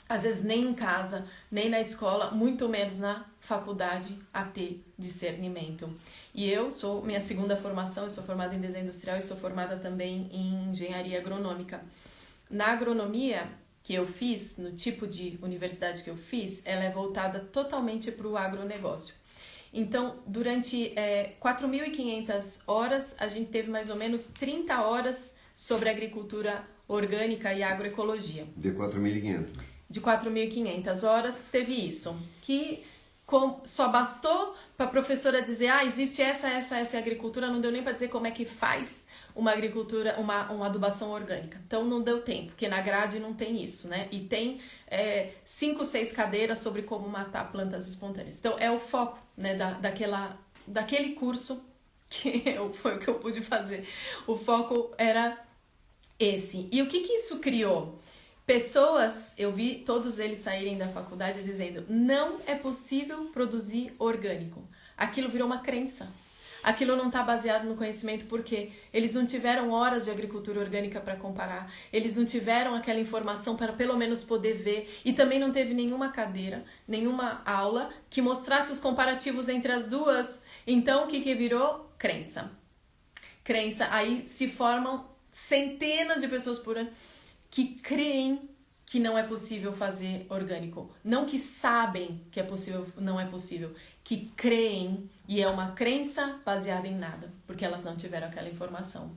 às vezes nem em casa, nem na escola, muito menos na faculdade, a ter discernimento. E minha segunda formação, eu sou formada em desenho industrial e sou formada também em engenharia agronômica. Na agronomia que eu fiz, no tipo de universidade que eu fiz, ela é voltada totalmente para o agronegócio. Então, durante 4.500 horas, a gente teve mais ou menos 30 horas sobre agricultura orgânica e agroecologia. De 4.500? De 4.500 horas, teve isso. Que só bastou para a professora dizer, existe essa agricultura, não deu nem para dizer como é que faz uma agricultura, uma adubação orgânica. Então não deu tempo, porque na grade não tem isso, né? E tem 5, 6 cadeiras sobre como matar plantas espontâneas. Então é o foco, né, daquele curso que foi o que eu pude fazer. O foco era esse. E o que isso criou? Pessoas, eu vi todos eles saírem da faculdade dizendo, não é possível produzir orgânico. Aquilo virou uma crença. Aquilo não está baseado no conhecimento porque eles não tiveram horas de agricultura orgânica para comparar, eles não tiveram aquela informação para pelo menos poder ver, e também não teve nenhuma cadeira, nenhuma aula que mostrasse os comparativos entre as duas. Então o que virou? Crença. Aí se formam centenas de pessoas por ano que creem que não é possível fazer orgânico. Não que sabem que é possível, não é possível. Que creem, e é uma crença baseada em nada, porque elas não tiveram aquela informação.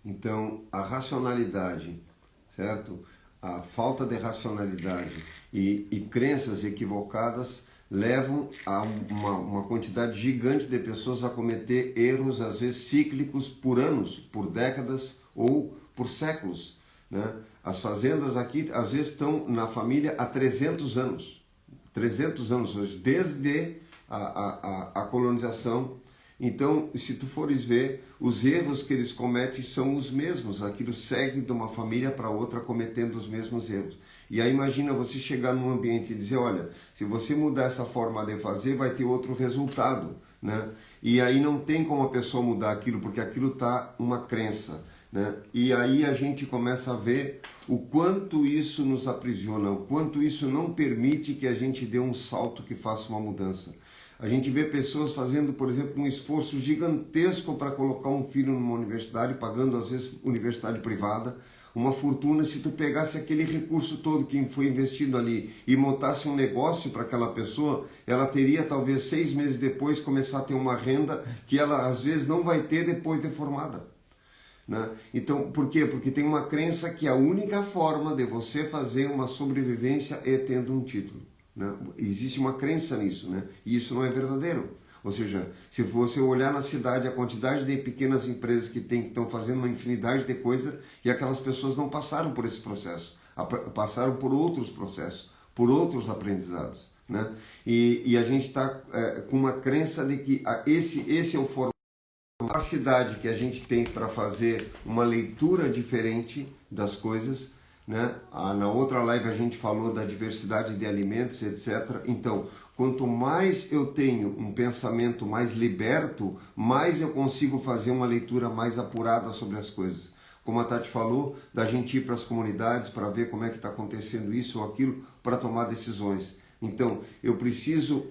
Então, a racionalidade, certo? A falta de racionalidade e crenças equivocadas levam a uma quantidade gigante de pessoas a cometer erros, às vezes cíclicos, por anos, por décadas ou por séculos, né? As fazendas aqui, às vezes, estão na família há 300 anos. 300 anos hoje, desde a colonização. Então, se tu fores ver, os erros que eles cometem são os mesmos. Aquilo segue de uma família para outra cometendo os mesmos erros. E aí imagina você chegar num ambiente e dizer, olha, se você mudar essa forma de fazer, vai ter outro resultado, né? E aí não tem como a pessoa mudar aquilo, porque aquilo está uma crença, né? E aí a gente começa a ver o quanto isso nos aprisiona, o quanto isso não permite que a gente dê um salto que faça uma mudança. A gente vê pessoas fazendo, por exemplo, um esforço gigantesco para colocar um filho numa universidade, pagando às vezes universidade privada, uma fortuna. Se tu pegasse aquele recurso todo que foi investido ali e montasse um negócio para aquela pessoa, ela teria talvez 6 meses depois começar a ter uma renda que ela às vezes não vai ter depois de formada, né? Então, por quê? Porque tem uma crença que a única forma de você fazer uma sobrevivência é tendo um título, né? Existe uma crença nisso, né? E isso não é verdadeiro. Ou seja, se você olhar na cidade a quantidade de pequenas empresas que tem, que estão fazendo uma infinidade de coisas, e aquelas pessoas não passaram por esse processo, passaram por outros processos, por outros aprendizados, né? E a gente está com uma crença de que esse é o formato, a capacidade que a gente tem para fazer uma leitura diferente das coisas, né? Na outra live a gente falou da diversidade de alimentos, etc. Então, quanto mais eu tenho um pensamento mais liberto, mais eu consigo fazer uma leitura mais apurada sobre as coisas. Como a Tati falou, da gente ir para as comunidades para ver como é que está acontecendo isso ou aquilo, para tomar decisões. Então, eu preciso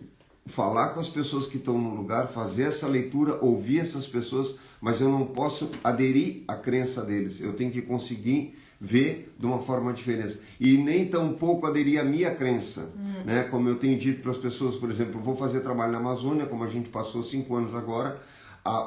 falar com as pessoas que estão no lugar, fazer essa leitura, ouvir essas pessoas, mas eu não posso aderir à crença deles. Eu tenho que conseguir ver de uma forma diferente. E nem tão pouco aderir à minha crença, né? Como eu tenho dito para as pessoas, por exemplo, eu vou fazer trabalho na Amazônia, como a gente passou 5 anos agora,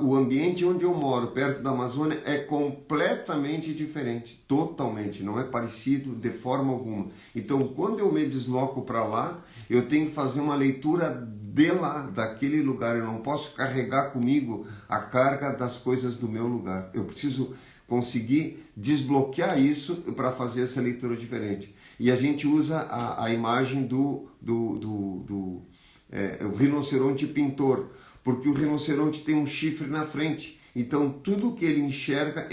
o ambiente onde eu moro, perto da Amazônia, é completamente diferente, totalmente, não é parecido de forma alguma. Então, quando eu me desloco para lá, eu tenho que fazer uma leitura de lá, daquele lugar. Eu não posso carregar comigo a carga das coisas do meu lugar. Eu preciso conseguir desbloquear isso para fazer essa leitura diferente. E a gente usa a imagem do rinoceronte pintor, porque o rinoceronte tem um chifre na frente. Então, tudo que ele enxerga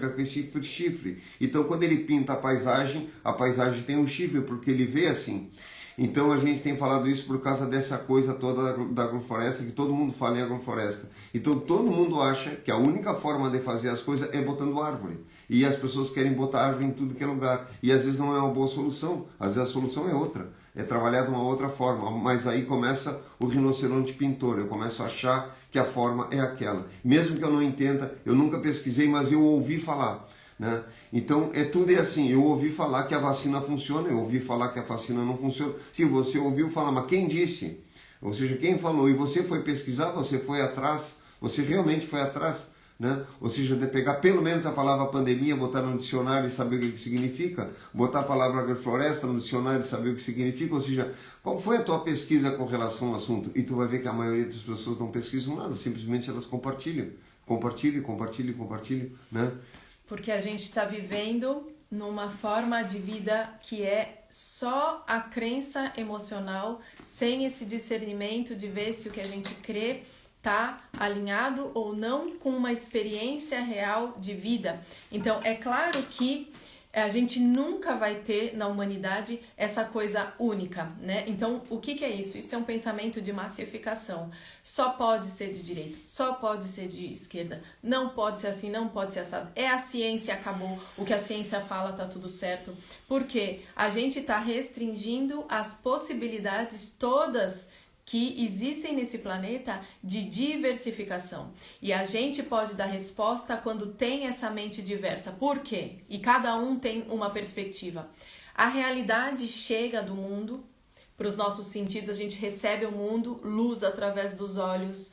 com esse chifre. Então, quando ele pinta a paisagem tem um chifre, porque ele vê assim. Então, a gente tem falado isso por causa dessa coisa toda da agrofloresta, que todo mundo fala em agrofloresta. Então, todo mundo acha que a única forma de fazer as coisas é botando árvore. E as pessoas querem botar árvore em tudo que é lugar. E às vezes não é uma boa solução. Às vezes a solução é outra. É trabalhar de uma outra forma. Mas aí começa o rinoceronte pintor. Eu começo a achar que a forma é aquela. Mesmo que eu não entenda, eu nunca pesquisei, mas eu ouvi falar, né? Então tudo é assim, eu ouvi falar que a vacina funciona, eu ouvi falar que a vacina não funciona. Se você ouviu falar, mas quem disse? Ou seja, quem falou? E você foi pesquisar, você foi atrás, você realmente foi atrás, né? Ou seja, de pegar pelo menos a palavra pandemia, botar no dicionário e saber o que significa, botar a palavra agrofloresta no dicionário e saber o que significa. Ou seja, qual foi a tua pesquisa com relação ao assunto? E tu vai ver que a maioria das pessoas não pesquisam nada, simplesmente elas compartilham, né? Porque a gente está vivendo numa forma de vida que é só a crença emocional, sem esse discernimento de ver se o que a gente crê está alinhado ou não com uma experiência real de vida. Então, é claro que a gente nunca vai ter na humanidade essa coisa única, né? Então, o que é isso? Isso é um pensamento de massificação. Só pode ser de direita, só pode ser de esquerda, não pode ser assim, não pode ser assado. É a ciência, acabou. O que a ciência fala tá tudo certo. Porque a gente está restringindo as possibilidades todas que existem nesse planeta de diversificação. E a gente pode dar resposta quando tem essa mente diversa. Por quê? E cada um tem uma perspectiva. A realidade chega do mundo, para os nossos sentidos, a gente recebe o mundo, luz através dos olhos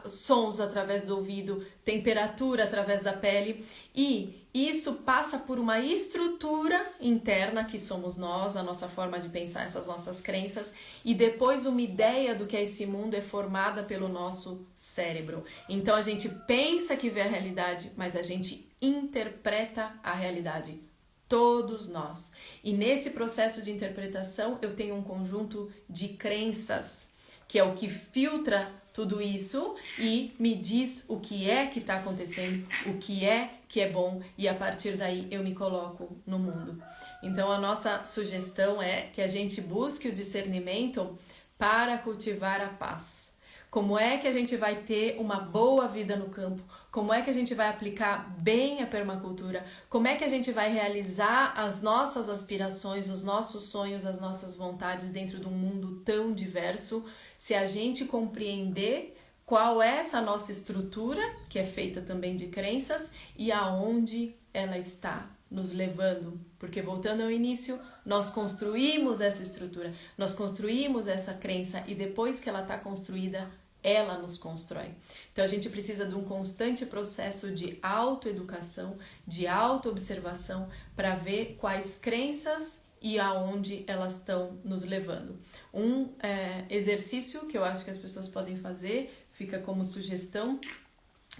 sons através do ouvido, temperatura através da pele, e isso passa por uma estrutura interna que somos nós, a nossa forma de pensar, essas nossas crenças, e depois uma ideia do que é esse mundo é formada pelo nosso cérebro. Então a gente pensa que vê a realidade, mas a gente interpreta a realidade. Todos nós. E nesse processo de interpretação eu tenho um conjunto de crenças, que é o que filtra tudo isso e me diz o que é que está acontecendo, o que é bom, e a partir daí eu me coloco no mundo. Então a nossa sugestão é que a gente busque o discernimento para cultivar a paz. Como é que a gente vai ter uma boa vida no campo? Como é que a gente vai aplicar bem a permacultura? Como é que a gente vai realizar as nossas aspirações, os nossos sonhos, as nossas vontades dentro de um mundo tão diverso, se a gente compreender qual é essa nossa estrutura, que é feita também de crenças, e aonde ela está nos levando? Porque, voltando ao início, nós construímos essa estrutura, nós construímos essa crença, e depois que ela está construída, ela nos constrói. Então a gente precisa de um constante processo de autoeducação, de autoobservação, para ver quais crenças e aonde elas estão nos levando. Um exercício que eu acho que as pessoas podem fazer, fica como sugestão,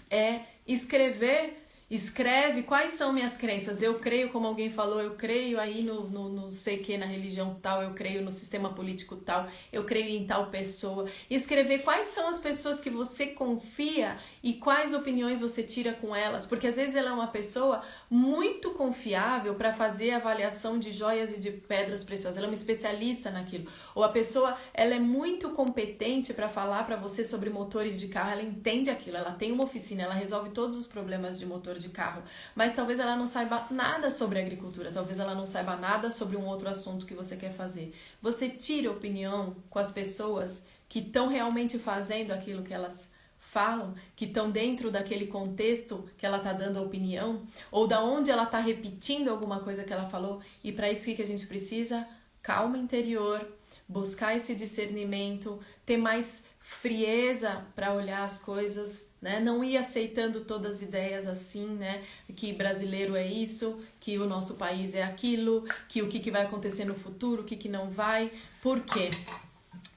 é escreve quais são minhas crenças. Eu creio, como alguém falou, eu creio aí no sei que, na religião tal, eu creio no sistema político tal, eu creio em tal pessoa. Escrever quais são as pessoas que você confia e quais opiniões você tira com elas, porque às vezes ela é uma pessoa muito confiável para fazer avaliação de joias e de pedras preciosas, ela é uma especialista naquilo. Ou a pessoa, ela é muito competente para falar para você sobre motores de carro, ela entende aquilo, ela tem uma oficina, ela resolve todos os problemas de motor de carro, mas talvez ela não saiba nada sobre agricultura, talvez ela não saiba nada sobre um outro assunto que você quer fazer. Você tira opinião com as pessoas que estão realmente fazendo aquilo que elas falam, que estão dentro daquele contexto que ela está dando a opinião, ou da onde ela está repetindo alguma coisa que ela falou. E para isso, o que a gente precisa? Calma interior, buscar esse discernimento, ter mais frieza para olhar as coisas, né? Não ir aceitando todas as ideias assim, né? Que brasileiro é isso, que o nosso país é aquilo, que o que vai acontecer no futuro, o que não vai. Por quê?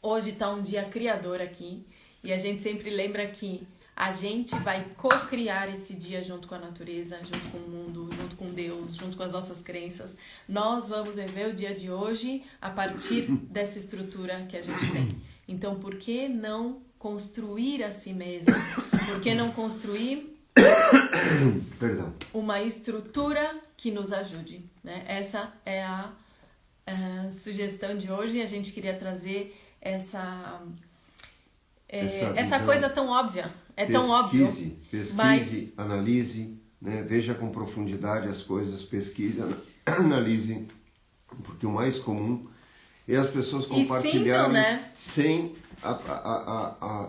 Hoje está um dia criador aqui, e a gente sempre lembra que a gente vai co-criar esse dia junto com a natureza, junto com o mundo, junto com Deus, junto com as nossas crenças. Nós vamos viver o dia de hoje a partir dessa estrutura que a gente tem. Então, por que não construir a si mesmo? Por que não construir uma estrutura que nos ajude, né? Essa é a sugestão de hoje, e a gente queria trazer essa coisa tão óbvia. Tão óbvio. Pesquise, analise, né? Veja com profundidade as coisas, pesquise, analise, porque o mais comum é as pessoas compartilharem sem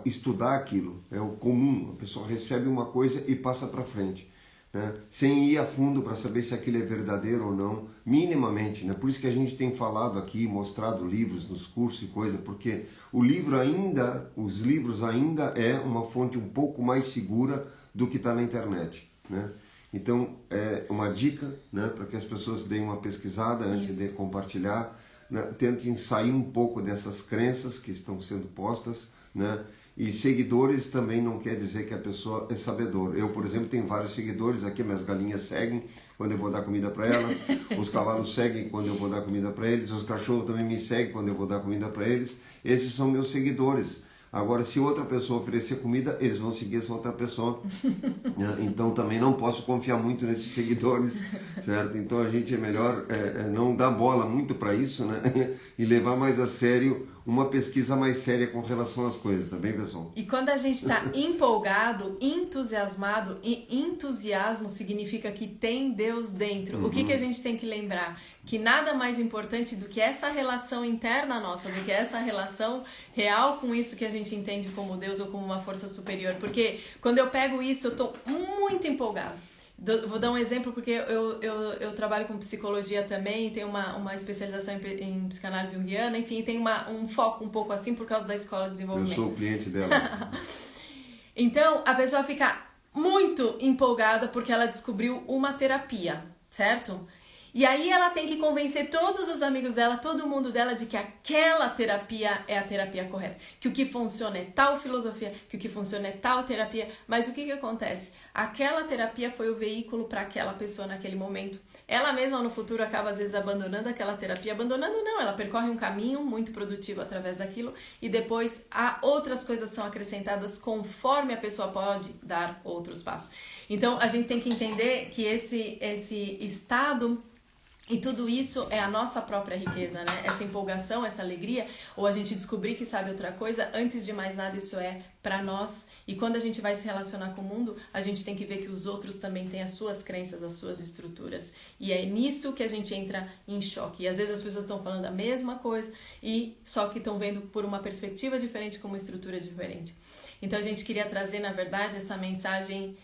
estudar aquilo. É o comum, a pessoa recebe uma coisa e passa para frente, né? Sem ir a fundo para saber se aquilo é verdadeiro ou não, minimamente, né? Por isso que a gente tem falado aqui, mostrado livros nos cursos e coisa, porque os livros ainda é uma fonte um pouco mais segura do que está na internet, né? Então, é uma dica, né, para que as pessoas deem uma pesquisada antes de compartilhar, né? Tentem sair um pouco dessas crenças que estão sendo postas, né? E seguidores também não quer dizer que a pessoa é sabedora. Eu, por exemplo, tenho vários seguidores aqui, minhas galinhas seguem quando eu vou dar comida para elas, os cavalos seguem quando eu vou dar comida para eles, os cachorros também me seguem quando eu vou dar comida para eles. Esses são meus seguidores. Agora, se outra pessoa oferecer comida, eles vão seguir essa outra pessoa. Então, também não posso confiar muito nesses seguidores, certo? Então, a gente é melhor não dar bola muito para isso, né? E levar mais a sério uma pesquisa mais séria com relação às coisas, tá bem, pessoal? E quando a gente está empolgado, entusiasmado, e entusiasmo significa que tem Deus dentro. Uhum. O que a gente tem que lembrar? Que nada mais importante do que essa relação interna nossa, do que essa relação real com isso que a gente entende como Deus ou como uma força superior. Porque quando eu pego isso, eu estou muito empolgado. Vou dar um exemplo, porque eu trabalho com psicologia também, tenho uma especialização em psicanálise junguiana, enfim, tem um foco um pouco assim por causa da escola de desenvolvimento. Eu sou o cliente dela. Então, a pessoa fica muito empolgada porque ela descobriu uma terapia, certo? E aí ela tem que convencer todos os amigos dela, todo mundo dela, de que aquela terapia é a terapia correta. Que o que funciona é tal filosofia, que o que funciona é tal terapia. Mas o que acontece? Aquela terapia foi o veículo para aquela pessoa naquele momento. Ela mesma no futuro acaba às vezes abandonando aquela terapia. Abandonando não, ela percorre um caminho muito produtivo através daquilo e depois outras coisas são acrescentadas conforme a pessoa pode dar outros passos. Então a gente tem que entender que esse estado e tudo isso é a nossa própria riqueza, né? Essa empolgação, essa alegria, ou a gente descobrir que sabe outra coisa, antes de mais nada isso é para nós. E quando a gente vai se relacionar com o mundo, a gente tem que ver que os outros também têm as suas crenças, as suas estruturas. E é nisso que a gente entra em choque. E às vezes as pessoas estão falando a mesma coisa, e só que estão vendo por uma perspectiva diferente, com uma estrutura diferente. Então a gente queria trazer, na verdade, essa mensagem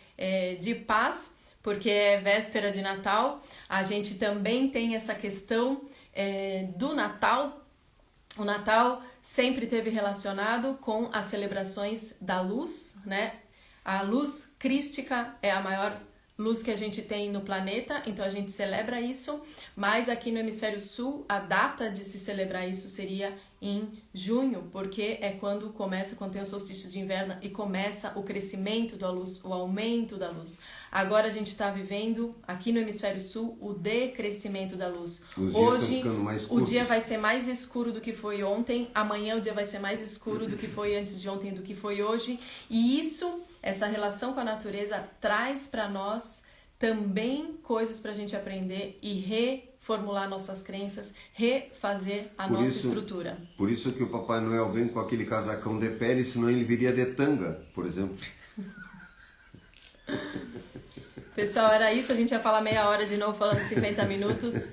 de paz, porque é véspera de Natal. A gente também tem essa questão do Natal. O Natal sempre esteve relacionado com as celebrações da luz, né? A luz crística é a maior luz que a gente tem no planeta, então a gente celebra isso, mas aqui no Hemisfério Sul, a data de se celebrar isso seria em junho, porque é quando tem o solstício de inverno e começa o crescimento da luz, o aumento da luz. Agora a gente está vivendo, aqui no Hemisfério Sul, o decrescimento da luz. Hoje, o dia vai ser mais escuro do que foi ontem, amanhã o dia vai ser mais escuro do que foi antes de ontem, do que foi hoje, e essa relação com a natureza traz para nós também coisas para a gente aprender e reformular nossas crenças, refazer a nossa estrutura. Por isso que o Papai Noel vem com aquele casacão de pele, senão ele viria de tanga, por exemplo. Pessoal, era isso. A gente ia falar meia hora de novo, falando 50 minutos.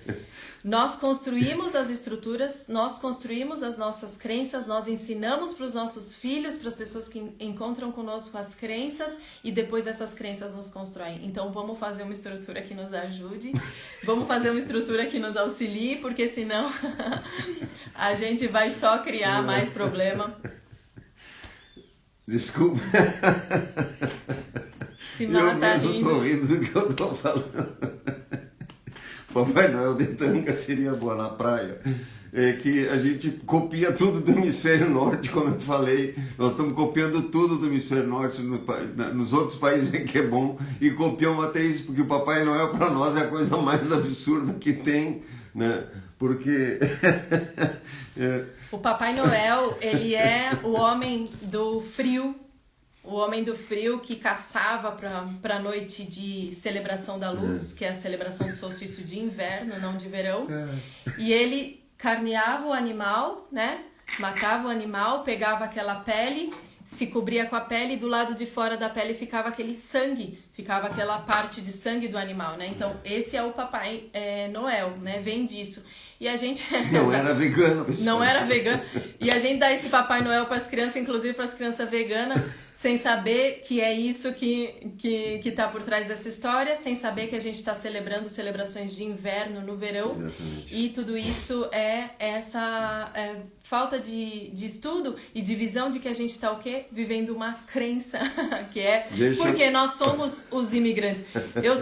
Nós construímos as estruturas, nós construímos as nossas crenças, nós ensinamos para os nossos filhos, para as pessoas que encontram conosco as crenças, e depois essas crenças nos constroem. Então vamos fazer uma estrutura que nos ajude, vamos fazer uma estrutura que nos auxilie, porque senão a gente vai só criar mais problema. Desculpa. Eu mesmo estou rindo do que eu estou falando. Papai Noel de tanga seria boa na praia. É que a gente copia tudo do Hemisfério Norte, como eu falei. Nós estamos copiando tudo do Hemisfério Norte nos outros países que é bom, e copiamos até isso, porque o Papai Noel para nós é a coisa mais absurda que tem, né? Porque o Papai Noel, ele é o homem do frio. O homem do frio que caçava para a noite de celebração da luz, que é a celebração do solstício de inverno, não de verão. E ele carneava o animal, né? Matava o animal, pegava aquela pele, se cobria com a pele, e do lado de fora da pele ficava aquele sangue, ficava aquela parte de sangue do animal, né? Então, esse é o Papai Noel, né? Vem disso. E a gente... Não era vegano. Não era vegano. E a gente dá esse Papai Noel para as crianças, inclusive para as crianças veganas, sem saber que é isso que tá por trás dessa história, sem saber que a gente está celebrando celebrações de inverno no verão. Exatamente. E tudo isso é essa falta de estudo e de visão de que a gente está o quê? Vivendo uma crença, que é porque nós somos os imigrantes. Eu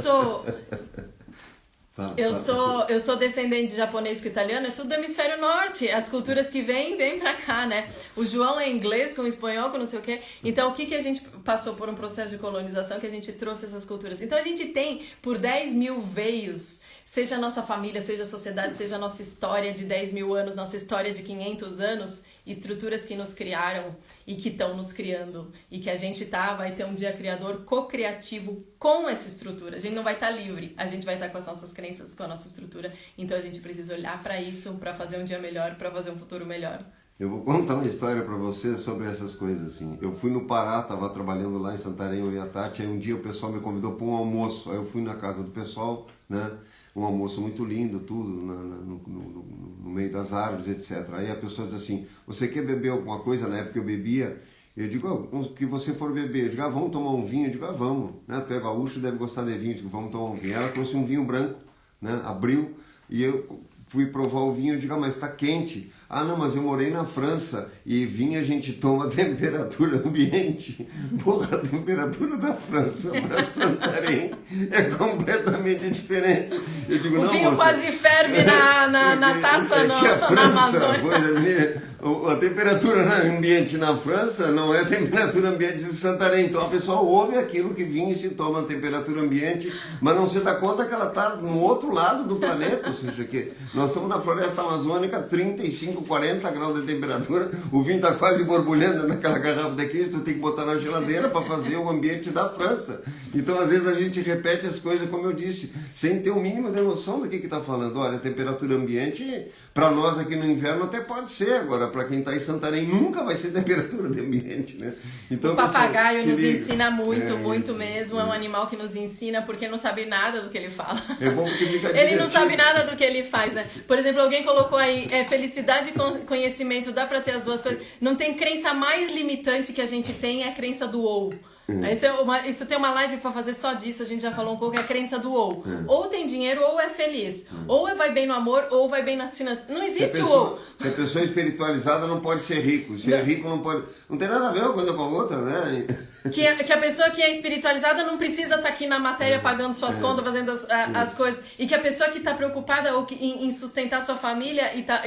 sou descendente de japonês com italiano, é tudo do Hemisfério Norte. As culturas que vêm pra cá, né? O João é inglês com espanhol, com não sei o quê. Então, o que a gente passou por um processo de colonização que a gente trouxe essas culturas? Então, a gente tem, por 10 mil veios, seja a nossa família, seja a sociedade, seja a nossa história de 10 mil anos, nossa história de 500 anos, estruturas que nos criaram e que estão nos criando, e que a gente vai ter um dia criador co-criativo com essa estrutura. A gente não vai estar livre, a gente vai estar com as nossas crenças, com a nossa estrutura. Então a gente precisa olhar para isso, para fazer um dia melhor, para fazer um futuro melhor. Eu vou contar uma história para você sobre essas coisas assim. Eu fui no Pará, estava trabalhando lá em Santarém, eu e a Tati, aí um dia o pessoal me convidou para um almoço, aí eu fui na casa do pessoal, né? Um almoço muito lindo, tudo no meio das árvores, etc. Aí a pessoa diz assim, você quer beber alguma coisa? Na época eu bebia. Eu digo, o que você for beber. Eu digo, vamos tomar um vinho? Eu digo, vamos. Né? Tu é gaúcho, deve gostar de vinho. Eu digo, vamos tomar um vinho. Ela trouxe um vinho branco, né? Abriu, e eu fui provar o vinho. Eu digo, mas está quente. Ah, não, mas eu morei na França e vinho a gente toma a temperatura ambiente. Porra, a temperatura da França para Santarém é completamente diferente. Eu digo, o vinho quase ferve na taça na Amazônia. A temperatura ambiente na França não é a temperatura ambiente de Santarém. Então a pessoa ouve aquilo que vinho e se toma a temperatura ambiente, mas não se dá conta que ela está no outro lado do planeta. Ou seja, que nós estamos na floresta amazônica, 35, 40 graus de temperatura, o vinho está quase borbulhando naquela garrafa daqui, tu tem que botar na geladeira para fazer o ambiente da França. Então às vezes a gente repete as coisas, como eu disse, sem ter o mínimo de noção do que está falando. Olha, a temperatura ambiente, para nós aqui no inverno até pode ser, agora para quem está em Santarém nunca vai ser temperatura de ambiente, né? Então, o papagaio nos ensina muito mesmo, é um animal que nos ensina porque não sabe nada do que ele fala. É bom porque fica divertido. Ele não sabe nada do que ele faz, né? Por exemplo, alguém colocou aí, felicidade e conhecimento, dá para ter as duas coisas. Não tem crença mais limitante que a gente tem, é a crença do ou. Isso tem uma live para fazer só disso, a gente já falou um pouco, é a crença do ou. Ou tem dinheiro ou é feliz. Ou vai bem no amor ou vai bem nas finanças. Não existe o ou. Se a pessoa é espiritualizada não pode ser rico. Se é rico não pode... Não tem nada a ver uma coisa com a outra, né? Que a pessoa que é espiritualizada não precisa estar aqui na matéria pagando suas contas, fazendo as coisas. E que a pessoa que está preocupada em sustentar sua família e tá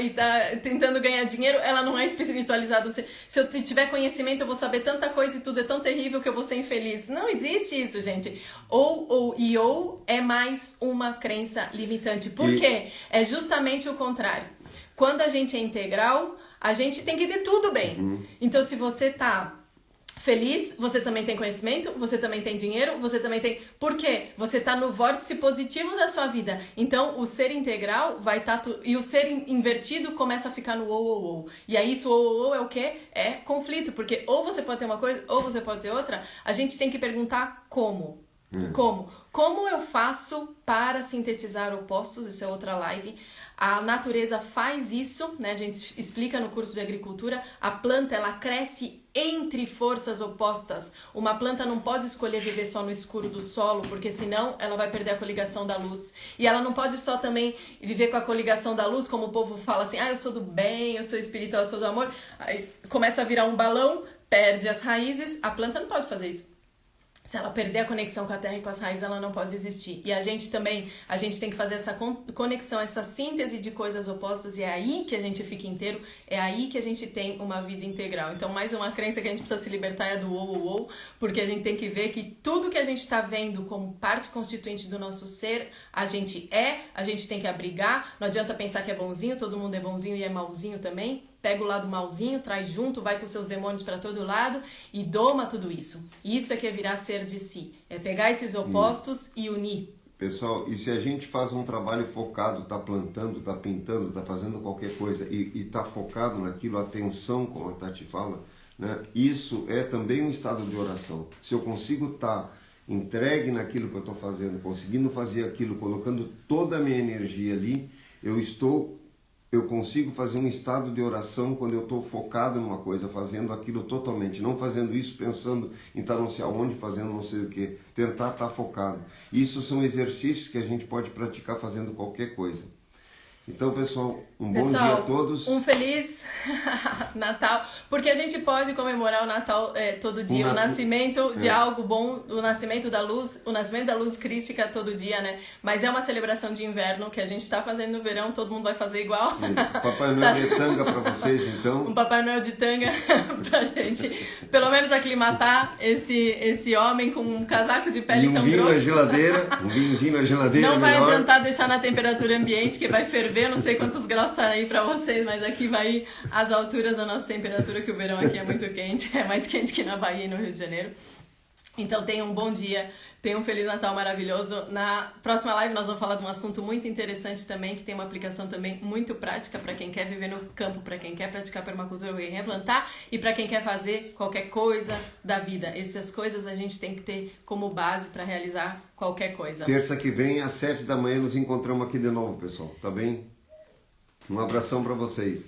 tentando ganhar dinheiro, ela não é espiritualizada. Se eu tiver conhecimento, eu vou saber tanta coisa e tudo é tão terrível que eu vou ser infeliz. Não existe isso, gente. Ou é mais uma crença limitante. Por quê? É justamente o contrário. Quando a gente é integral, a gente tem que ter tudo bem. Então, se você tá feliz, você também tem conhecimento, você também tem dinheiro, você também tem... Por quê? Você está no vórtice positivo da sua vida. Então, o ser integral vai estar... E o ser invertido começa a ficar no ou. E aí, isso ou é o quê? É conflito. Porque ou você pode ter uma coisa, ou você pode ter outra. A gente tem que perguntar como. Como eu faço para sintetizar opostos? Isso é outra live. A natureza faz isso, né? A gente explica no curso de agricultura. A planta, ela cresce entre forças opostas. Uma planta não pode escolher viver só no escuro do solo, porque senão ela vai perder a coligação da luz. E ela não pode só também viver com a coligação da luz, como o povo fala assim, eu sou do bem, eu sou espiritual, eu sou do amor. Aí começa a virar um balão, perde as raízes. A planta não pode fazer isso. Se ela perder a conexão com a terra e com as raízes, ela não pode existir. E a gente tem que fazer essa conexão, essa síntese de coisas opostas, e é aí que a gente fica inteiro, é aí que a gente tem uma vida integral. Então, mais uma crença que a gente precisa se libertar é do ou, porque a gente tem que ver que tudo que a gente está vendo como parte constituinte do nosso ser, a gente tem que abrigar. Não adianta pensar que é bonzinho, todo mundo é bonzinho e é malzinho também. Pega o lado malzinho, traz junto, vai com seus demônios para todo lado e doma tudo isso. Isso é que é virar ser de si. É pegar esses opostos e unir. Pessoal, e se a gente faz um trabalho focado, tá plantando, tá pintando, tá fazendo qualquer coisa e tá focado naquilo, atenção, como a Tati fala, né? Isso é também um estado de oração. Se eu consigo estar entregue naquilo que eu estou fazendo, conseguindo fazer aquilo, colocando toda a minha energia ali, eu consigo fazer um estado de oração quando eu estou focado numa coisa, fazendo aquilo totalmente, não fazendo isso pensando em estar não sei aonde, fazendo não sei o que, tentar estar focado. Isso são exercícios que a gente pode praticar fazendo qualquer coisa. Então, pessoal, bom dia a todos. Um feliz Natal, porque a gente pode comemorar o Natal todo dia, o nascimento de algo bom, o nascimento da luz crística todo dia, né? Mas é uma celebração de inverno que a gente está fazendo no verão, todo mundo vai fazer igual. Isso. Papai Noel de tanga para vocês, então. Um Papai Noel de tanga pra gente, pelo menos aclimatar esse homem com um casaco de pele tão grosso. Um vinhozinho na geladeira. Não vai adiantar deixar na temperatura ambiente, que vai ferver. Eu não sei quantos graus tá aí pra vocês, mas aqui vai ir as alturas da nossa temperatura, que o verão aqui é muito quente, é mais quente que na Bahia e no Rio de Janeiro. Então tenham um bom dia, tenham um Feliz Natal maravilhoso. Na próxima live nós vamos falar de um assunto muito interessante também, que tem uma aplicação também muito prática para quem quer viver no campo, para quem quer praticar permacultura, para quem quer plantar e para quem quer fazer qualquer coisa da vida. Essas coisas a gente tem que ter como base para realizar qualquer coisa. Terça que vem, às 7 da manhã, nos encontramos aqui de novo, pessoal. Tá bem? Um abração para vocês.